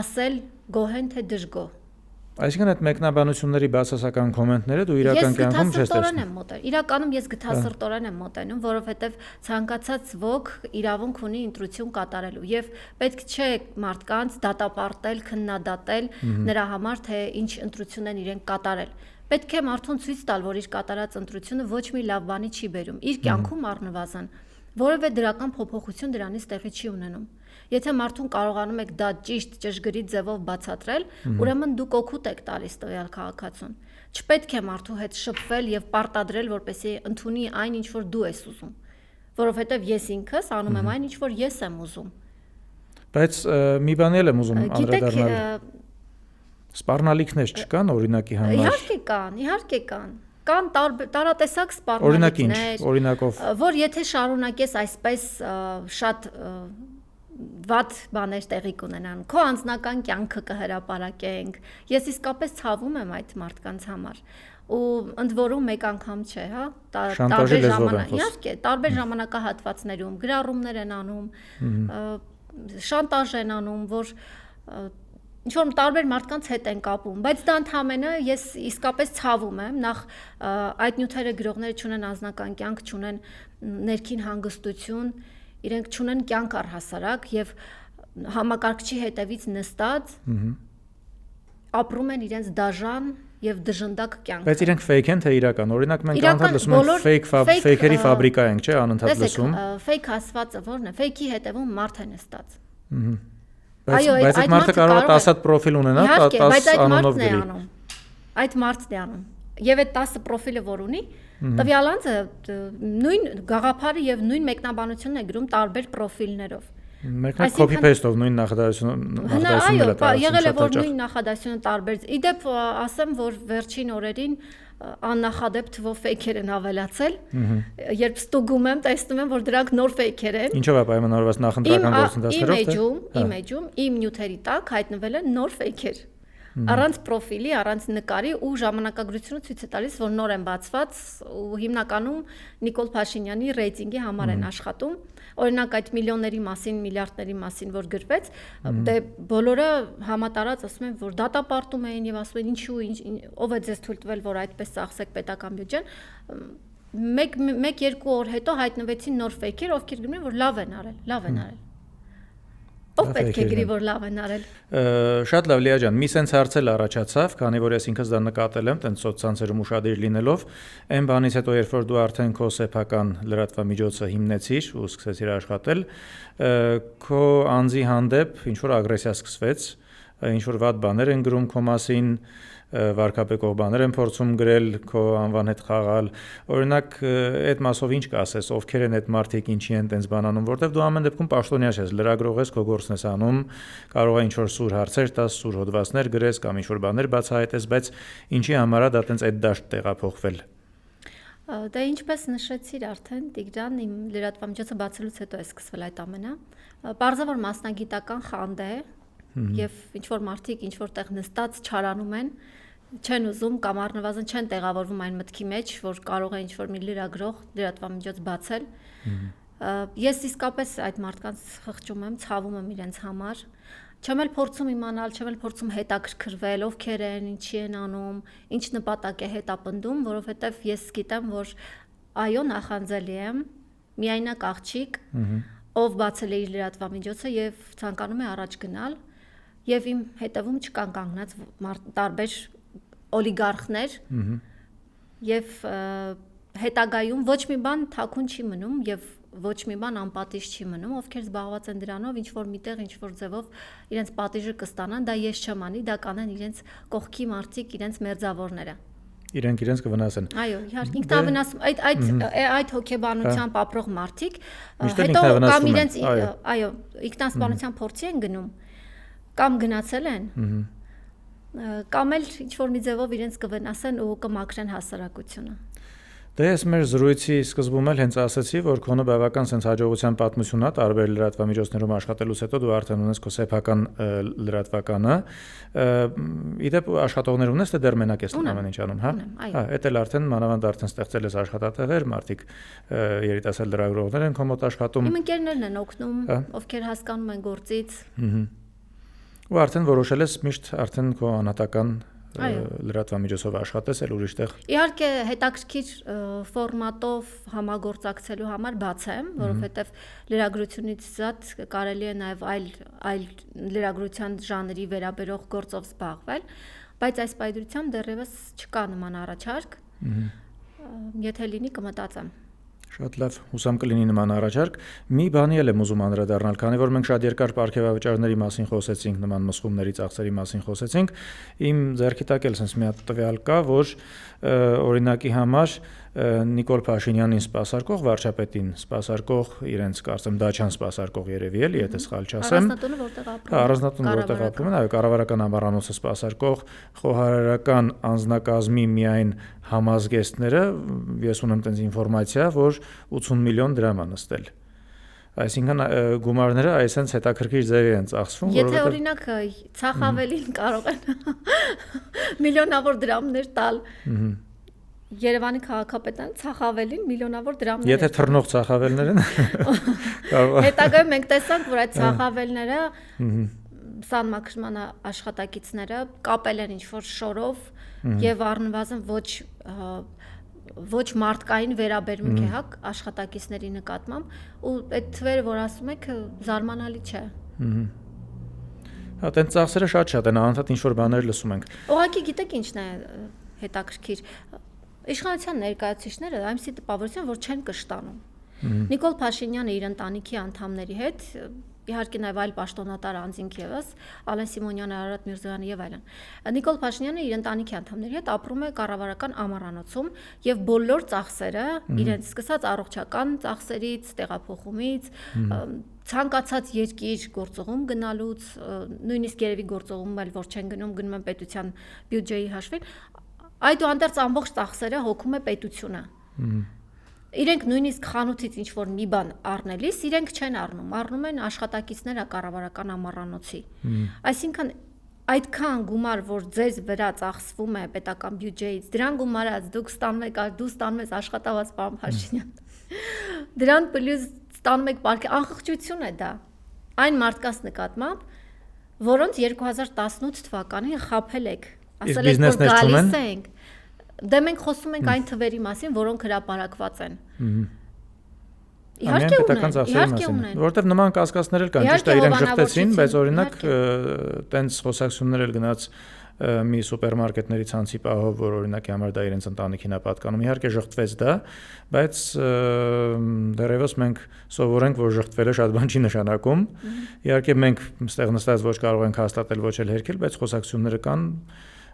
ասել գոհեն թե դժգոհ։ Այսինքն այդ մեկնաբանությունների բացասական կոմենտները դու իրական կյանքում չես տեսնում։ Իրականում ես գթասրտորեն եմ մոտենում, որովհետև ցանկացած ոք իրավունք ունի ընտրություն կատարելու եւ պետք չէ մարդկանց դատապարտել, քննադատել նրա համար, թե ինչ ընտրություն են իրենք կատարել։ Պետք է մարդուն ցույց տալ, որ իր կատարած ընտրությունը ոչ մի լավ բանի չի բերում, իր կյանքում առնվազն, որովհետև դրական փոփոխություն դրանից տեղի չի ունենում։ Եթե մարդուն կարողանում եք դա ճիշտ ճշգրիտ ձևով բացատրել, ուրեմն դուք օգուտ եք տալիս տվյալ քաղաքացուն։ Չպետք է մարդու հետ շփվել եւ պարտադրել, որպեսզի ընդունի այն, ինչ որ դու ես ուզում, որովհետեւ ես ինքս անում եմ այն, ինչ որ ես եմ ուզում։ Բայց մի բան էլ եմ ուզում անդրադառնալ։ Սպառնալիքներ չկան օրինակի համար։ Իհարկե կան։ Կան տարատեսակ սպառնալիքներ։ Օրինակ ինչ, օրինակով։ Որ եթե շարունակես այսպես շատ վատ բաներ տեղի կունենան, քո անձնական կյանքը կհրապարակենք։ Ես իսկապես ցավում եմ այդ մարդկանց համար։ Ու ընդ որում մեկ անգամ չէ, հա, տարբեր ժամանակ, իհարկե, տարբեր ժամանակահատվածներում գրառումներ են անում, շանտաժ են անում, որ ինչ որ տարբեր մարդկանց հետ են կապում, բայց դա ընդհանրապես ես իսկապես ցավում եմ, նախ այդ նյութերը գրողները չունեն անձնական կյանք, չունեն ներքին հանգստություն, իրենք չունեն կյանք առհասարակ եւ համակարգչի հետևից նստած ապրում են իրենց դաժան եւ դժնդակ կյանք։ Բայց իրենք ֆեյք են թե իրական։ Օրինակ մենք անընդհատ լսում ենք ֆեյքերի ֆաբրիկա ենք, չէ, անընդհատ լսում։ Ֆեյք ասվածը ո՞րն է։ Ֆեյքի հետևում մարդ է նստած։ Բայց այդ մարդը կարող է 10 հատ պրոֆիլ ունենա, 10 անունով գրի։ Այդ մարդն է անում։ Եվ այդ 10 պրոֆիլը որ ունի, տվյալ անձը նույն գաղափարը եւ նույն մեկնաբանությունն է գրում տարբեր պրոֆիլներով։ Մեկը copy paste-ով նույն նախադասությունը եղել է որ նույն նախադասությունը տարբեր։ Իդեպ ասեմ, որ վերջին օրերին աննախադեպ թվով ֆեյքեր են ավելացել։ Երբ ստուգում եմ, տեսնում եմ, որ դրանք նոր ֆեյքեր են։ Ինչով է պայմանավորված նախընտրական գործընթացներով։ Իմեջում իմ նյութերի տակ հայտնվել են նոր ֆեյքեր։ Առանց պրոֆիլի, առանց նկարի ու ժամանակագրությունը ցույց է տալիս, որ նոր են բացված ու հիմնականում Նիկոլ Փաշինյանի ռեյտինգի համար են աշխատում։ Օրինակ այդ միլիոնների մասին, միլիարդների մասին, որ գրվեց, դե բոլորը համատարած ասում են, որ դատապարտում էին եւ ասում են ինչու, ով է ձեզ թույլ տվել, որ այդպես ծախսեք պետական բյուջեն։ 1-2 օր հետո հայտնվեցին նոր ֆեյքեր, ովքեր գրում են, որ լավ են արել։ Ով պետք է գրի, որ լավ են արել։ Շատ լավ, Լիա ջան, մի սենց հարց էլ առաջացավ, քանի որ ես ինքս դա նկատել եմ, տենց սոցցանցերում ուշադիր լինելով, այն բանից հետո, երբ որ դու արդեն քո սեփական լրատվամիջոցը հիմնեցիր ու սկսեցիր աշխատել, քո անձի հանդեպ ինչ որ ագրեսիա սկսվեց, ինչ որ վատ բաներ են գրում քո մասին, վարկաբեկող բաներ են փորձում գրել, քո անվան հետ խաղալ։ Օրինակ, այդ մասով ինչ կասես, ովքեր են այդ մարդիկ, ինչի են տենց բան անում, որտեվ դու ամեն դեպքում պաշտոնյա ես, լրագրող ես, քո գործն ես անում, կարող է ինչ որ սուր հարցեր տաս, սուր հոդվածներ գրես կամ ինչ որ բաներ բացահայտես, բայց ինչի համար է դա տենց այդ դաշտ տեղափոխվել։ Դա ինչպես նշեցիր արդեն, Տիգրան, իմ լրատվամիջոցը բացելուց հետո է սկսվել այդ ամենը։ Պարզավոր մասնագիտական խանդ է եւ ինչ որ մարդիկ ինչ որ տեղ նստած չարանում են, չեն ուզում կամ առնվազն չեն տեղավորվում այն մտքի մեջ, որ կարող է ինչ որ մի լրագրող լրատվամիջոց բացել։ Ես իսկապես այդ մարդկանց խղճում եմ, ցավում եմ իրենց համար։ Չեմ էլ փորձում իմանալ, չեմ էլ փորձում հետաքրքրվել, ովքեր են, ինչի են անում, ինչ նպատակ է հետապնդում, որովհետև ես գիտեմ, որ այո, նախանձելի եմ, միայնակ աղջիկ, ով բացել է իր լրատվամիջոցը եւ ցանկանում է առաջ գնալ, եւ իմ հետևում չկան կանգնած տարբեր օլիգարխներ եւ հետագայում ոչ մի բան թաքուն չի մնում եւ ոչ մի բան անպատիժ չի մնում, ովքեր զբաղված են դրանով, ինչ որ միտեղ, ինչ որ ձևով իրենց պատիժը կստանան, դա ես չեմ անի, դա կանեն իրենց կողքի մարդիկ, իրենց մերձավորները։ Իրենք իրենց կվնասեն։ Այո, իհարկե, ինքնավնասում, այդ հոգեբանությամբ ապրող մարդիկ հետո կամ իրենց այո, ինքնասպանության փորձի են գնում, կամ գնացել են, կամ էլ ինչ որ մի ձևով իրենց կվնասեն ու կմաքրեն հասարակությունը։ Դե ես մեր զրույցի սկզբում էլ հենց ասացի, որ քոնը բավական sense հաջողության պատմություն է, տարբեր լրատվամիջոցներում աշխատելուց հետո դու արդեն ունես քո սեփական լրատվականը։ Իդեպ աշխատողներ ունես, թե դեռ մենակ ես ամեն ինչ անում, հա։ Հա, դա էլ արդեն մանավանդ արդեն ստեղծել ես աշխատատեղեր, մարդիկ երիտասարդ լրագրողներ են քո մոտ աշխատում։ Իմ ընկերներն են օգնում, ովքեր հասկանում են գործից։ Ու արդեն որոշել ես միշտ արդեն քո անհատական լրատվամիջոցով աշխատես էլ ուրիշտեղ։ Իհարկե հետաքրքիր ֆորմատով համագործակցելու համար բաց եմ, որովհետև լրագրությունից զատ կարելի է նաև այլ լրագրության ժանրի վերաբերող գործով զբաղվել, բայց այս պայծրությամբ դեռևս չկա նման առաջարկ։ Եթե լինի կմտածեմ։ Շատ լավ, հուսամ կլինի նման առաջարկ։ Մի բանի էլ եմ ուզում անդրադառնալ, քանի որ մենք շատ երկար պարգևավճարների մասին խոսեցինք, նման մսխումների ծախսերի մասին խոսեցինք, իմ ձեռքի տակ էլ sense մի հատ տվյալ կա, որ օրինակի համար Նիկոլ Փաշինյանին սպասարկող, վարչապետին սպասարկող, իրենց կարծեմ Դաչան սպասարկող երևի էլի, եթե սխալ չասեմ։ Առանձնատունը որտեղ ապրում են։ Առանձնատունը որտեղ ապրում են, այո, կառավարական ամառանոցը սպասարկող խոհարարական անձնակազմի միայն համազգեստները, ես ունեմ տենց ինֆորմացիա, որ 80 միլիոն դրամ է նստել։ Այսինքն գումարները այսպես հետաքրքիր ձևի են ծախսվում, որովհետև եթե օրինակ ցախավելին կարող են միլիոնավոր դրամներ տալ։ Երևանի քաղաքապետարանը ցախավելին միլիոնավոր դրամներ։ Եթե թռնող ցախավելներ են, հետագայում մենք տեսանք, որ այդ ցախավելները սանմաքրման աշխատակիցները կապել են ինչ-որ շորով եւ առնվազն ոչ մարդկային վերաբերմունք է, հա, աշխատակիցների նկատմամբ, ու այդ թվերը, որ ասում եք, զարմանալի չէ։ Հա, տենց ծախսերը շատ են, անընդհատ ինչ-որ բաներ լսում ենք։ Ուղղակի գիտեք ինչն է հետաքրքիր։ Իշխանության ներկայացուցիչները այնպեսի տպավորություն, որ չեն կշտանում։ Նիկոլ Փաշինյանը իր ընտանիքի անդամների հետ, իհարկե նաև այլ պաշտոնատար անձինք եւս, Ալեն Սիմոնյանը, Արարատ Միրզոյանը եւ այլն։ Նիկոլ Փաշինյանը իր ընտանիքի անդամների հետ ապրում է կառավարական ամառանոցում եւ բոլոր ծախսերը, իրենց սկսած առողջական ծախսերից, տեղափոխումից, ցանկացած երկիր գործողում գնալուց, նույնիսկ երևի գործողում էլ որ չեն գնում, գնում են պետության բյուջեի հաշվին, այդուհանդերձ ամբողջ ծախսերը հոգում է պետությունը։ Իրենք նույնիսկ խանութից ինչ որ մի բան առնելիս իրենք չեն առնում են աշխատակիցները կառավարական ամառանոցի։ Այսինքն այդքան գումար, որ ձեզ վրա ծախսվում է պետական բյուջեից, դրան գումարած դուք ստանում եք աշխատավարձ պարոն Փաշինյան։ Դրան պլյուս ստանում եք պարտքի անկախություն է դա։ Այն մարդկանց նկատմամբ, որոնց 2018 թվականին խաբել եք, ասել եք, որ գալիս ենք։ Դե մենք խոսում ենք այն թվերի մասին, որոնք հրապարակված են։ Իհարկե ունեն, որովհետև նման կասկածներ էլ կան, ճիշտ է, իրենք շփվեցին, բայց օրինակ տենց խոսակցություններ էլ գնաց մի սուպերմարկետների ցանցի պահով, որ օրինակի համար դա իրենց ընտանիքին է պատկանում։ Իհարկե շղթվեց դա, բայց դեռևս մենք սովորենք, որ շղթվելը շատ բան չի նշանակում։ Իհարկե մենք այստեղ նստած ոչ կարող ենք հաստատել, ոչ էլ հերքել, բայց խոսակցությունները կան,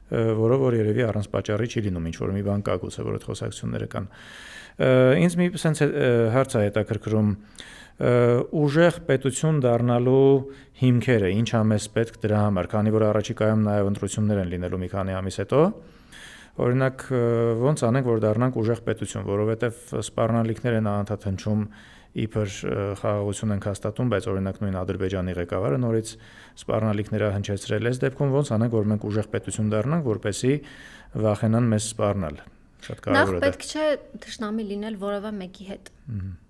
որով որ երևի առանց պատճառի չի լինում, ինչ որ մի բան կա գուցե, որ այդ խոսակցությունները կան։ Ինձ մի sense հարց է հետաքրքրում, ուժեղ պետություն դառնալու հիմքերը, ինչ է մեզ պետք դրա համար, քանի որ առաջիկայում նաև ընտրություններ են լինելու մի քանի ամիս հետո, օրինակ ոնց անենք, որ դառնանք ուժեղ պետություն, որովհետև սպառնալիքներ են անդադ հնչում իբր խաղաղություն ենք հաստատում, բայց օրինակ նույն Ադրբեջանի ղեկավարը նորից սպառնալիքները հնչեցրել է, այս դեպքում ոնց անենք, որ մենք ուժեղ պետություն դառնանք, որպեսզի վախենան մեզ սպառնալ։ Շատ կարևոր է դա։ Նախ պետք չէ թշնամի լինել որևէ մեկի հետ։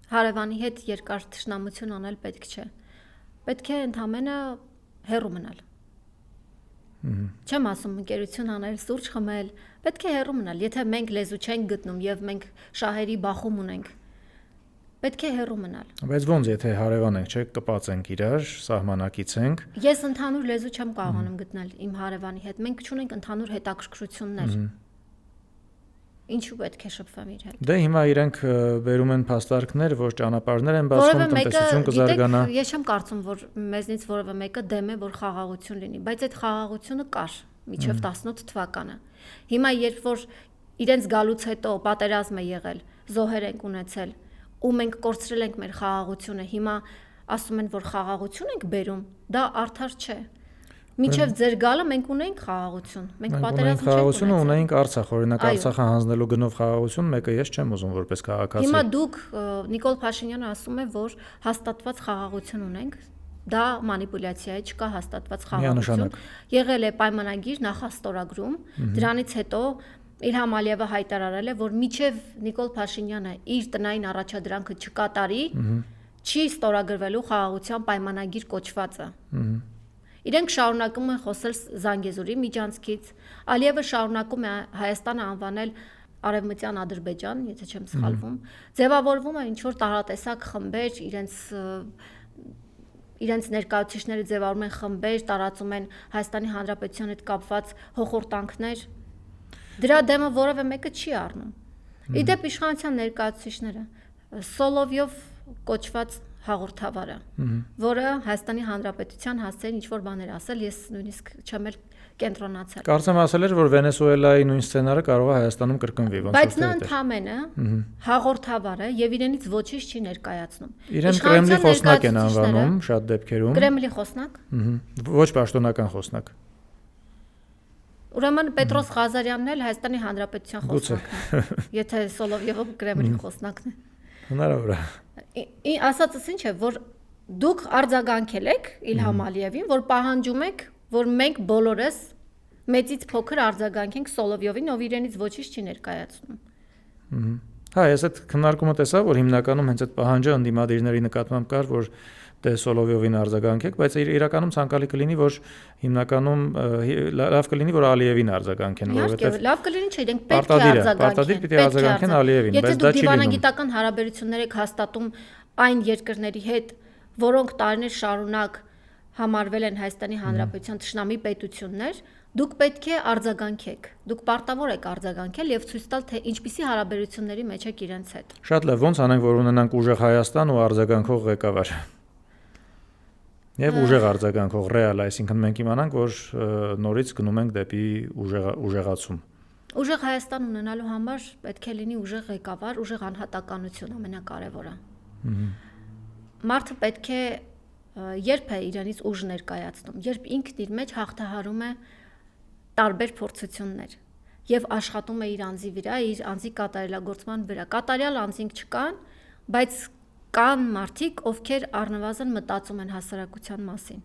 Հարևանի հետ երկար թշնամություն անել պետք չէ։ Պետք է ընդհանրապես հեռու մնալ։ Չեմ ասում ընկերություն անել, սուրճ խմել, պետք է հեռու մնալ։ Եթե մենք լեզու չենք գտնում եւ մենք շահերի բախում ունենք, պետք է հեռու մնալ։ Բայց ոնց եթե հարևան ենք, չէ, կպած ենք իրար, սահմանակից ենք։ Ես ընդհանուր լեզու չեմ կարողանում գտնել իմ հարևանի հետ։ Մենք չունենք ընդհանուր հետաքրքրություններ։ Ինչու պետք է շփվեմ իր հետ։ Դե հիմա իրենք բերում են փաստարկներ, որ ճանապարհներ են բացվում, տնտեսություն կզարգանա։ Ես չեմ կարծում, որ մեզնից որևէ մեկը դեմ է, որ խաղաղություն լինի, բայց այդ խաղաղությունը կար մինչև 18 թվականը։ Հիմա երբ որ իրենց գալուց հետո պատերազմ է եղել, զոհեր ենք ունեցել, ու մենք կորցրել ենք մեր խաղաղությունը, հիմա ասում են, որ խաղաղություն ենք բերում, դա արդար չէ։ Մինչև ձեր գալը մենք ունենք խաղաղություն։ Մենք պատերազմ չենք խաղաղություն ունենք Արցախ, օրինակ Արցախը հանձնելու գնով խաղաղություն, մեկը ես չեմ ուզում որպես քաղաքացի։ Հիմա դուք Նիկոլ Փաշինյանը ասում է, որ հաստատված խաղաղություն ունենք։ Դա մանիպուլյացիա է, չկա հաստատված խաղաղություն։ Եղել է պայմանագիր նախաստորագրում, դրանից հետո Իլհամ Ալիևը հայտարարել է, որ մինչև Նիկոլ Փաշինյանը իր տնային առաջադրանքը չկատարի, չի ստորագրվելու խաղաղության պայմանագիր կոչվածը։ Իրենք շարունակում են խոսել Զանգեզուրի միջանցքից, Ալիևը շարունակում է Հայաստանը անվանել Արևմտյան Ադրբեջան, եթե չեմ սխալվում, ձևավորվում է ինչ-որ տարատեսակ խմբեր, իրենց ներկայացուցիչները ձևավորում են խմբեր, տարածում են Հայաստանի Հանրապետության հետ կապված հոխորտանքներ, դրա դեմը որևէ մեկը չի առնում։ Իդեպ իշխանության ներկայացուցիչները Սոլովյով կոչված հաղորդավարը, որը Հայաստանի Հանրապետության հասցեին ինչ-որ բաներ ասել, ես նույնիսկ չեմ էլ կենտրոնացել։ Կարծեմ ասել էր, որ Վենեսուելայի նույն սցենարը կարող է Հայաստանում կրկնվի, ոնց որ բայց նա ընդհանրապես հաղորդավար է եւ իրենից ոչինչ չի ներկայացնում։ Իրեն Կրեմլի խոսնակ են անվանում շատ դեպքերում։ Կրեմլի խոսնակ։ Ոչ պաշտոնական խոսնակ։ Ուրեմն Պետրոս Ղազարյանն էլ Հայաստանի Հանրապետության խոսնակն է։ Եթե Սոլովյովը Կրեմլի խոսնակն է։ Հնարավոր է։ Ասածս ինչ է, որ դուք արձագանքել եք Իլհամ Ալիևին, որ պահանջում եք, որ մենք բոլորս մեծից փոքր արձագանքենք Սոլովյովին, ով իրենից ոչինչ չի ներկայացնում։ Հա, ես այդ քննարկումը տեսա, որ հիմնականում հենց այդ պահանջը ընդդիմադիրների նկատմամբ կար, որ դե Սոլովյովին արձագանքեք, բայց իրականում ցանկալի կլինի, որ հիմնականում լավ կլինի, որ Ալիևին արձագանքեն, որովհետև լավ կլինի, չէ, իրենք պետք է արձագանքեն։ Պարտադիր պիտի արձագանքեն Ալիևին, բայց դա չի լինում։ Եթե դուք դիվանագիտական հարաբերություններ եք հաստատում այն երկրների հետ, որոնք տարիներ շարունակ համարվել են Հայաստանի Հանրապետության թշնամի պետություններ, դուք պետք է արձագանքեք։ Դուք պարտավոր եք արձագանքել եւ ցույց տալ, թե ինչպիսի հարաբերությունների մեջ եք իրենց հետ։ Շատ լավ, ոնց անենք, որ ունենանք ուժեղ Հայաստան ու արձագանքող ղեկավար։ Եվ ուժեղ արձագանքող ռեալ, այսինքն մենք իմանանք, որ նորից գնում ենք դեպի ուժեղացում։ Ուժեղ Հայաստան ունենալու համար պետք է լինի ուժեղ ղեկավար, ուժեղ անհատականություն ամենակարևորը։ Մարդը պետք է երբ է իրենից ուժ ներկայացնում, երբ ինքն իր մեջ հաղթահարում է տարբեր փորձություններ եւ աշխատում է իր անձի վրա, իր անձի կատարելագործման վրա։ Կատարյալ անձինք չկան, բայց կան մարդիկ, ովքեր առնվազն մտածում են հասարակության մասին։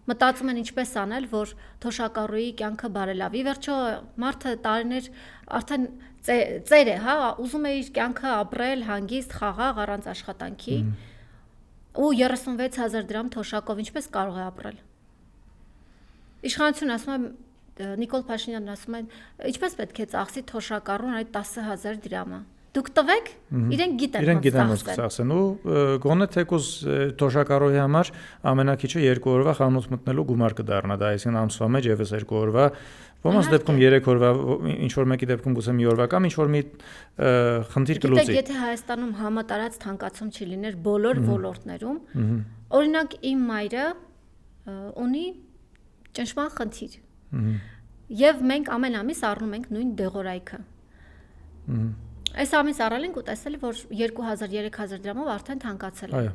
մտածում են ինչպես անել, որ թոշակառուի կյանքը բարելավի։ Վերջո մարդը տարիներ արդեն ծեր է, հա, ուզում է իր կյանքը ապրել հանգիստ, խաղաղ, առանց աշխատանքի, ու 36,000 դրամ թոշակով ինչպես կարող է ապրել։ Իշխանությունը ասում է, Նիկոլ Փաշինյանն ասում է, ինչպես պետք է ծախսի թոշակառուն այդ 10,000 դրամը։ Դուք տվեք, իրենք գիտեն ոնց ծախսեն ու գոնե թեկուզ թոշակառուի համար ամենակիչը 2 օրվա խանութ մտնելու գումար կդառնա, դա այսինքն ամսվա մեջ եւս 2 օրվա, ոմանց դեպքում 3 օրվա, ինչ որ մեկի դեպքում գուցե մի օրվա կամ ինչ որ մի խնդիր կլուծի։ Գիտեք, եթե Հայաստանում համատարած թանկացում չլիներ բոլոր ոլորտներում, օրինակ իմ մայրը ունի ճնշման խնդիր։ Եվ մենք ամեն ամիս առնում ենք նույն դեղորայքը։ Այս ամիս առել ենք ու տեսել, որ 2,000-3,000 դրամով արդեն թանկացել է։ Այո։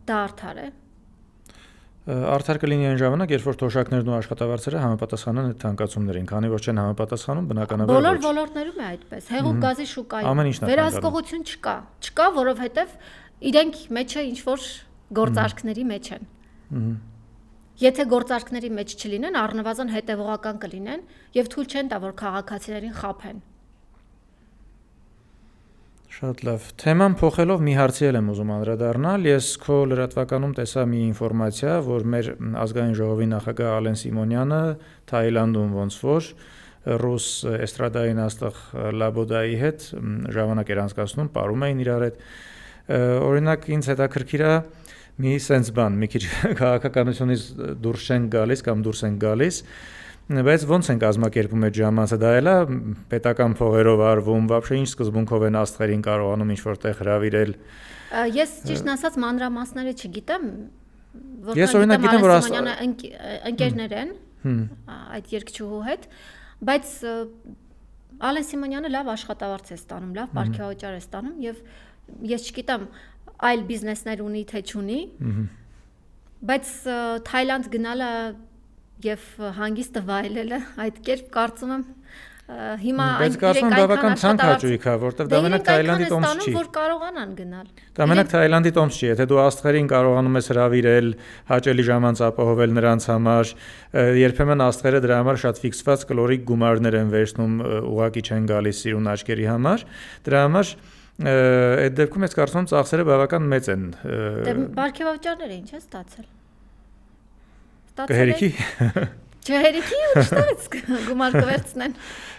Դա արդար է։ Արդար կլինի այն ժամանակ, երբ որ թոշակներն ու աշխատավարձերը համապատասխանեն այդ թանկացումներին, քանի որ չեն համապատասխանում, բնականաբար բոլոր ոլորտներում է այդպես։ Հեղուկ գազի շուկայում վերահսկողություն չկա։ Չկա, որովհետև իրենք մեջը ինչ որ գործարքների մեջ են։ Եթե գործարքների մեջ չլինեն, առնվազն հետևողական կլինեն եւ թույլ չեն տա, որ քաղաքացիներին խաբեն։ Շատ լավ։ Թեման փոխելով մի հարցի եմ ուզում անդրադառնալ։ Ես քո լրատվականում տեսա մի ինֆորմացիա, որ մեր ազգային ժողովի նախագահ Ալեն Սիմոնյանը Թայլանդում ոնց որ ռուս էստրադային աստղ Լաբոդայի հետ ժամանակ էր անցկացնում, ապարում էին իրար հետ։ Օրինակ ինձ հետաքրքիր է մի sense բան, մի քիչ քաղաքականությունից դուրս չեն գալիս կամ դուրս են գալիս, բայց ոնց են կազմակերպում այդ ժամանցը, դա էլա պետական փողերով արվում, вообще ինչ սկզբունքով են աստղերին կարողանում ինչ որտեղ հրավիրել։ Ես ճիշտն ասած մանրամասները չգիտեմ, Ես օրինակ գիտեմ, որ ընկերներ են այդ երկչուհու հետ, բայց Ալեն Սիմոնյանը լավ աշխատավարձ է ստանում, լավ պարգևաճար է ստանում եւ ես չգիտեմ այլ բիզնեսներ ունի թե չունի, բայց Թայլանդ գնալը եւ հանգիստը վայելելը այդ կերպ կարծում եմ հիմա բայց կարծում եմ բավական ցանկ հաճույք է, որտեվ դա մենակ Թայլանդի տոմս չի։ Որ կարողանան գնալ։ Դա մենակ Թայլանդի տոմս չի, եթե դու աստղերին կարողանում ես հրավիրել, հաճելի ժամանց ապահովել նրանց համար, երբեմն աստղերը դրա համար շատ ֆիքսված կլորիկ գումարներ են վերցնում, ուղակի չեն գալիս սիրուն աչքերի համար, դրա համար այդ դեպքում ես կարծում եմ ծախսերը բավական մեծ են։ Դե բարգեւավճարները ինչ է ստացել։ Կհերիքի։ Չհերիքի ու չտարեց գումար կվերցնեն։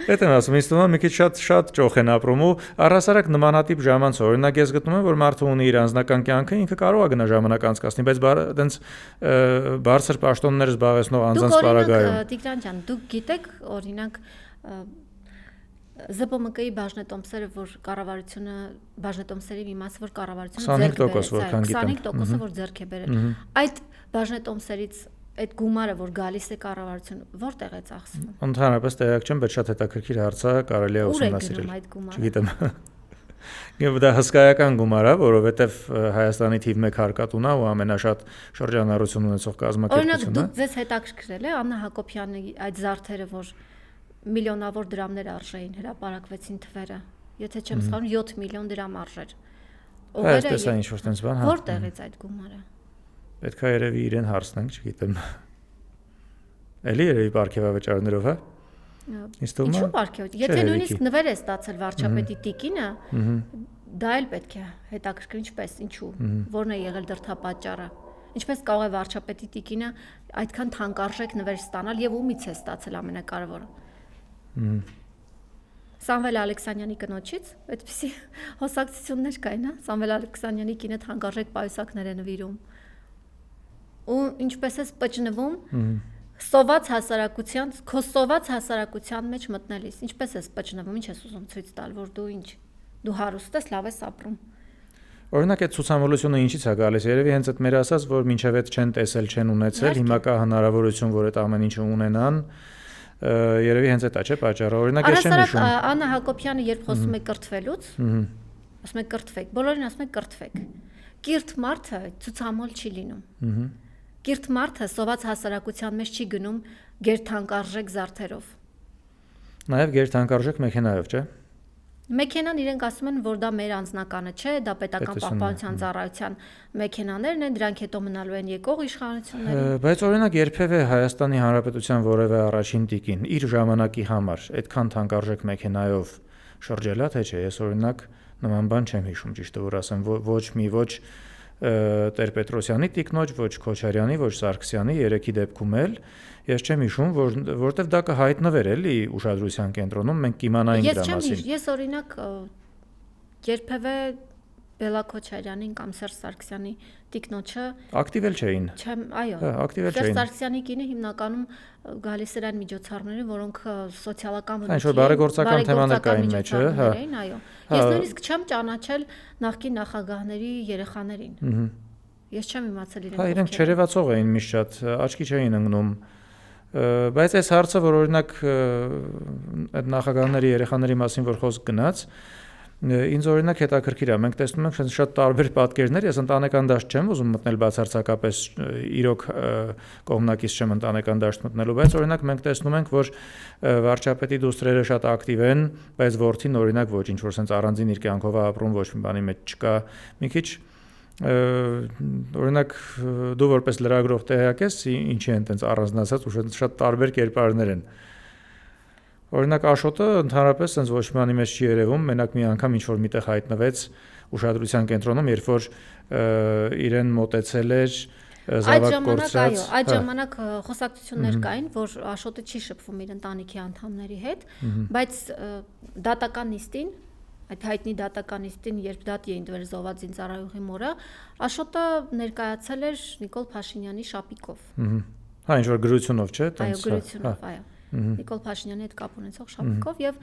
Այդ եմ ասում, ինձ թվում է մի քիչ շատ ճոխ են ապրում ու առհասարակ նմանատիպ ժամանց օրինակ ես գտնում եմ, որ մարդը ունի իր անձնական կյանքը, ինքը կարող է գնա ժամանակ անցկացնի, բայց այդպես բարձր պաշտոններ զբաղեցնող անձանց պարագայում։ Տիգրան ջան, դուք գիտեք օրինակ ԶՊՄԿ-ի բաժնետոմսերը, որ կառավարությունը բաժնետոմսերի մի մասը, որ կառավարությունը 25%-ը որ ձեռք է բերել։ Այդ բաժնետոմսերից այդ գումարը, որ գալիս է կառավարությունը, որտեղ է ծախսվում։ Ընդհանրապես տեղյակ չեմ, բայց շատ հետաքրքիր հարց է, կարելի է ուսումնասիրել։ Չգիտեմ։ Եվ դա հսկայական գումար է, որովհետև Հայաստանի թիվ 1 հարկատունն է ու ամենաշատ շրջանառություն ունեցող կազմակերպությունն է։ Օրինակ դուք ձեզ հետաքրքրել է Աննա Հակոբյանի այդ զարդերը, որ միլիոնավոր դրամներ արժեին, հրապարակվեցին թվերը։ Եթե չեմ սխալվում 7 միլիոն դրամ արժեր։ Ովերը է ինչ որ տենց բան, հա։ Որտեղից այդ գումարը։ Պետք է երևի իրեն հարցնենք, չգիտեմ։ Էլի երևի պարգևավճարներով, հա։ Ինչու պարգև։ Եթե նույնիսկ նվեր է ստացել վարչապետի տիկինը, դա էլ պետք է հետաքրքրի ինչպես, ինչու, որն է եղել դրդապատճառը։ Ինչպես կարող է վարչապետի տիկինը այդքան թանկարժեք նվեր ստանալ եւ ումից է ստացել ամենակարևորը։ Սամվել Ալեքսանյանի կնոջից այդպիսի հոսակցություններ կային, հա։ Սամվել Ալեքսանյանի կինը թանկարժեք պայուսակներ է նվիրում։ Ու ինչպես է պճնվում սոված հասարակության, քո սոված հասարակության մեջ մտնելիս, ինչպես է պճնվում, ինչ ես ուզում ցույց տալ, որ դու ինչ, դու հարուստ ես, լավ ես ապրում։ Օրինակ այդ ցուցամոլությունը ինչից է գալիս, երևի հենց այդ մեր ասած, որ մինչև այդ չեն տեսել, չեն ունեցել, հիմա կա հնարավորություն, որ այդ ամեն ինչը ունենան, երևի հենց այդ է, չէ՞ պատճառը։ Օրինակ ես չեմ հիշում։ Աննա Հակոբյանը երբ խոսում է կրթվելուց, ասում է կրթվեք, բոլորին ասում է կրթվեք։ Կիրթ մարդը ցուցամոլ չի լինում։ Կիրթ մարդը սոված հասարակության մեջ չի գնում գերթանկարժեք զարդերով։ Նաև գերթանկարժեք մեքենայով, չէ՞։ Մեքենան իրենք ասում են, որ դա մեր անձնականը չէ, դա պետական պահպանության ծառայության մեքենաներն են, դրանք հետո մնալու են եկող իշխանությունների։ Բայց օրինակ երբևէ Հայաստանի Հանրապետության որևէ առաջին տիկին իր ժամանակի համար այդքան թանկարժեք մեքենայով շրջելա, թե չէ, ես օրինակ նման բան չեմ հիշում, ճիշտը որ ասեմ, ոչ Տեր-Պետրոսյանի տիկնոջ, ոչ Քոչարյանի, ոչ Սարգսյանի, երեքի դեպքում էլ ես չեմ հիշում, որտեվ դա կհայտնվեր էլի ուշադրության կենտրոնում, մենք կիմանայինք դրա մասին։ Ես օրինակ երբևէ Բելա Քոչարյանին կամ Սերժ Սարգսյանի տիկնոջը ակտիվ էլ չէին։ Այո, ակտիվ էլ Սերժ չէին։ Սարգսյանի կինը հիմնականում գալիս էր այն միջոցառումներին, որոնք սոցիալական Ինչ-որ բարեգործական թեմաներ կային մեջը, այո։ Ես նույնիսկ չեմ ճանաչել նախկին նախագահների երեխաներին։ Ես չեմ իմացել իրենք։ Իրենք չերևացող էին միշտ շատ, աչքի չէին ընկնում։ Բայց այս հարցը, որ օրինակ այդ նախագահների երեխաների մասին որ խոսք գնաց, ինձ օրինակ հետաքրքիր է, մենք տեսնում ենք շատ տարբեր պատկերներ, ես ընտանեկան դաշտ չեմ ուզում մտնել բացարձակապես, իրոք կողմնակից չեմ ընտանեկան դաշտ մտնելու, բայց օրինակ մենք տեսնում ենք, որ վարչապետի դուստրերը շատ ակտիվ են, բայց որդին օրինակ ոչ, ինչ որ sense առանձին իր կյանքով է ապրում, ոչ մի բանի մեջ չկա, մի քիչ օրինակ դու որպես լրագրող տեղյակ ես, ինչի են տենց առանձնացած ու շատ տարբեր կերպարներ են։ Օրինակ Աշոտը ընդհանրապես sense ոչ մի բանի մեջ չի երևում, մենակ մի անգամ ինչ որ միտեղ հայտնվեց ուշադրության կենտրոնում, երբ որ իրեն մոտեցել էր զավակ կորցրած։ Այդ ժամանակ խոսակցություններ կային, որ Աշոտը չի շփվում իր ընտանիքի անդամների հետ, բայց դատական նիստին, այդ հայտնի դատական նիստին, երբ դատի էին տվել զոհված ծառայողի մորը, Աշոտը ներկայացել էր Նիկոլ Փաշինյանի շապիկով։ Ինչ որ գրությունով, չէ՞, այո, գրությունով, այո։ Նիկոլ Փաշինյանի հետ կապ ունեցող շապիկով եւ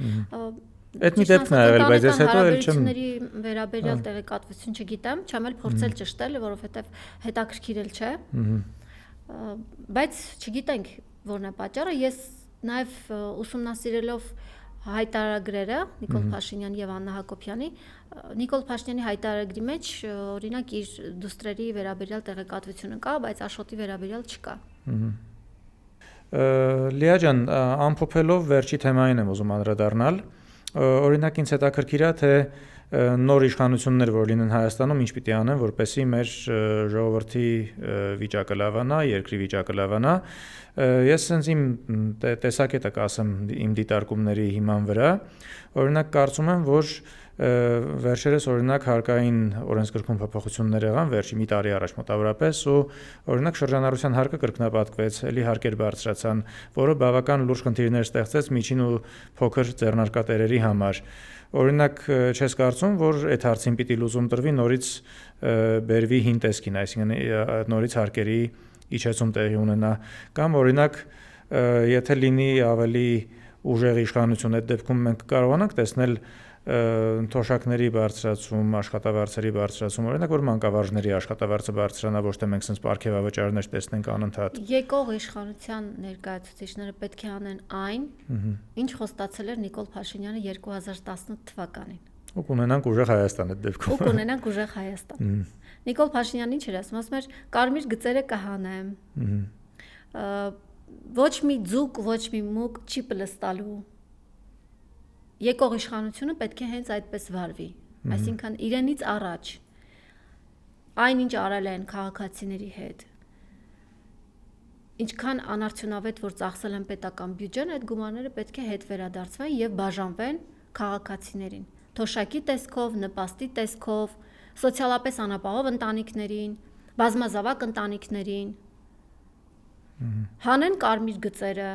այդ մի դեպքն է եղել, բայց ես հետո էլ չեմ վերաբերյալ տեղեկատվություն չգիտեմ, չեմ էլ փորձել ճշտել, որովհետեւ հետաքրքիր էլ չէ։ Բայց չգիտենք որն է պատճառը, ես նաեւ ուսումնասիրելով հայտարարագրերը Նիկոլ Փաշինյանի եւ Աննա Հակոբյանի, Նիկոլ Փաշինյանի հայտարարագրի մեջ օրինակ իր դուստրերի վերաբերյալ տեղեկատվությունը կա, բայց Աշոտի վերաբերյալ չկա։ Լիա ջան, ամփոփելով վերջի թեմային եմ ուզում անդրադառնալ։ Օրինակ ինձ հետաքրքիր է, թե նոր իշխանություններ, որ լինեն Հայաստանում, ինչ պիտի անեն, որպեսզի մեր ժողովրդի վիճակը լավանա, երկրի վիճակը լավանա։ Ես sense իմ տեսակետը կասեմ իմ դիտարկումների հիման վրա, օրինակ կարծում եմ, որ վերջերս օրինակ հարկային օրենսգրքում փոփոխություններ եղան վերջի մի տարի առաջ մոտավորապես ու օրինակ շրջանառության հարկը կրկնապատկվեց, էլի հարկեր բարձրացան, որը բավական լուրջ խնդիրներ ստեղծեց միջին ու փոքր ձեռնարկատերերի համար։ Օրինակ չես կարծում, որ այդ հարցին պիտի լուծում տրվի նորից բերվի հին տեսքին, այսինքն նորից հարկերի իջեցում տեղի ունենա, կամ օրինակ եթե լինի ավելի ուժեղ իշխանություն, այդ դեպքում մենք կարողանանք տեսնել թոշակների բարձրացում, աշխատավարձերի բարձրացում, օրինակ որ մանկավարժների աշխատավարձը բարձրանա, ոչ թե մենք sense պարգևավճարներ տեսնենք անընդհատ։ Եկող իշխանության ներկայացուցիչները պետք է անեն այն, ինչ խոստացել էր Նիկոլ Փաշինյանը 2018 թվականին։ Ու կունենանք ուժեղ Հայաստան այդ դեպքում։ Ու կունենանք ուժեղ Հայաստան։ Նիկոլ Փաշինյանն ինչ էր ասում էր, կարմիր գծերը կհանեմ։ Ոչ մի ձուկ, ոչ մի մուկ չի պլստալու։ Եկող իշխանությունը պետք է հենց այդպես վարվի, այսինքն իրենից առաջ այնինչ արել են քաղաքացիների հետ, ինչքան անարդյունավետ որ ծախսել են պետական բյուջեն, այդ գումարները պետք է հետ վերադարձվեն եւ բաժանվեն քաղաքացիներին, թոշակի տեսքով, նպաստի տեսքով, սոցիալապես անապահով ընտանիքներին, բազմազավակ ընտանիքներին, հանեն կարմիր գծերը,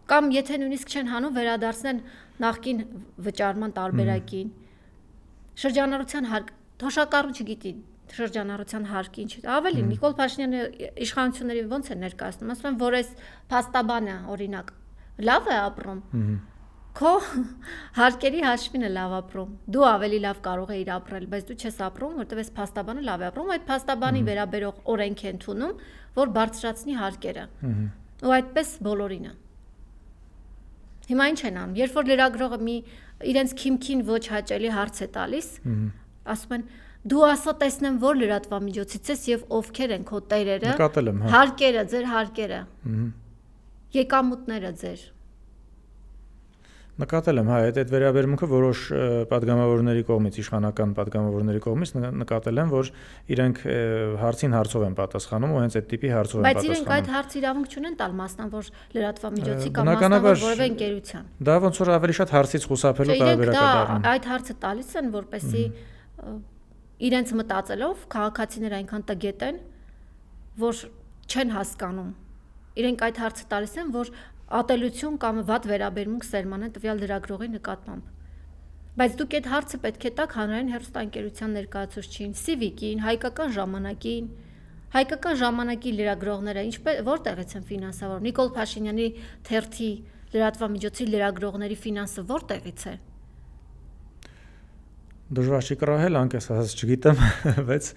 կամ եթե նույնիսկ չեն հանում վերադարձնեն նախկին վճարման տարբերակին, շրջանառության հարկ, թոշակառու չգիտի շրջանառության հարկի ինչ, ավելի Նիկոլ Փաշինյանը իշխանությունների ոնց է ներկայացնում, ասում են, որ այս փաստաբանը օրինակ լավ է ապրում, քո հարկերի հաշվին է լավ ապրում, դու ավելի լավ կարող ես ապրել, բայց դու չես ապրում, որտեղ այս փաստաբանը լավ է ապրում, այդ փաստաբանի վերաբերող օրենք է ընդունում, որ բարձրացնի հարկերը, ու այդպես բոլորինը։ Հիմա ինչ են անում, երբ որ լրագրողը մի իրենց քիմքին ոչ հաճելի հարց է տալիս, ասում են դու ասա տեսնեմ որ լրատվամիջոցից ես եւ ովքեր են քո տերերը, հարկերը, ձեր հարկերը, եկամուտները ձեր։ Նկատել եմ, հա, այդ վերաբերմունքը որոշ падգամավորների կողմից, իշխանական падգամավորների կողմից նկատել եմ, որ իրենք հարցին հարցով են պատասխանում ու հենց այդ տիպի հարցով են Բայց իրենք այդ պատասխանում։ հարց իրավունք չունեն տալ մասնավոր լրատվամիջոցի կամ մասնավոր որևէ ընկերության։ Դա ոնց որ ավելի շատ հարցից խուսափելու տարբերակ է դառնում։ Այդ հարցը տալիս են, որպեսզի իրենց մտածելով քաղաքացիները այնքան տգետ են, որ չեն հասկանում։ Իրենք այդ հարցը տալիս են, որ ատելություն կամ վատ վերաբերմունք սերմանեն տվյալ լրագրողի նկատմամբ։ Բայց դուք այդ հարցը պետք է տաք հանրային հեռուստաընկերության ներկայացուցչին, Civic-ին, Հայկական ժամանակի լրագրողները որտեղից են ֆինանսավորվում։ Նիկոլ Փաշինյանի թերթի լրատվամիջոցի լրագրողների ֆինանսը որտեղից է։ Դժվար չի կռահել, անկես ասած չգիտեմ, բայց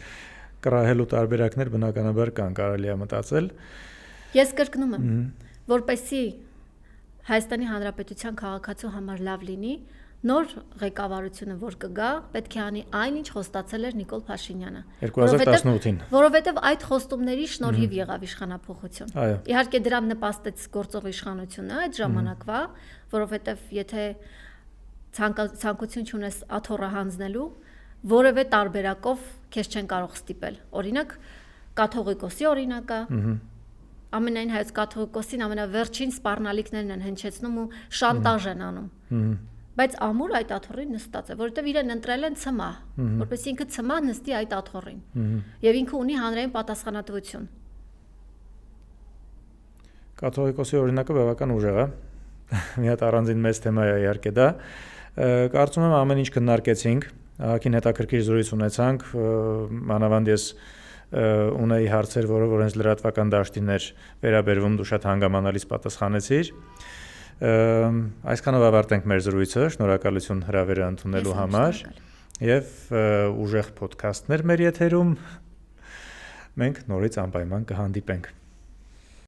կռահելու տարբերակներ բնականաբար կան, կարելի է մտածել։ Ես կրկնում եմ, որպեսզի Հայաստանի Հանրապետության քաղաքացու համար լավ լինի, նոր ղեկավարությունը, որ կգա, պետք է անի այն, ինչ խոստացել էր Նիկոլ Փաշինյանը։ 2018-ին։ Որովհետև այդ խոստումների շնորհիվ եղավ իշխանափոխություն։ Այո։ Իհարկե դրան նպաստեց գործող իշխանությունը այդ ժամանակվա, որովհետև եթե ցանկություն չունես աթոռը հանձնելու, որևէ տարբերակով քեզ չեն կարող ստիպել։ Օրինակ, կաթողիկոսի օրինակը, ամենայն հայոց կաթողիկոսին ամենավերջին սպառնալիքներն են հնչեցնում ու շանտաժ են անում։ Բայց ամուր այդ աթոռին նստած է, որովհետև իրեն ընտրել են ՑՄԱ, որպեսզի ինքը ՑՄԱ նստի այդ աթոռին։ Եվ ինքը ունի հանրային պատասխանատվություն։ Կաթողիկոսի օրինակը բավական ուժեղ է։ Մի հատ առանձին մեծ թեմա է իհարկե դա։ Կարծում եմ ամեն ինչ քննարկեցինք, ահագին հետաքրքիր զրույց ունեցանք, մանավանդ ես ունեի հարցեր, որով հենց լրատվական դաշտին էր վերաբերվում, դու շատ հանգամանալից պատասխանեցիր։ Այսքանով ավարտենք մեր զրույցը, շնորհակալություն հրավերը ընդունելու համար եւ ուժեղ ոդքասթներ մեր եթերում։ Մենք նորից անպայման կհանդիպենք։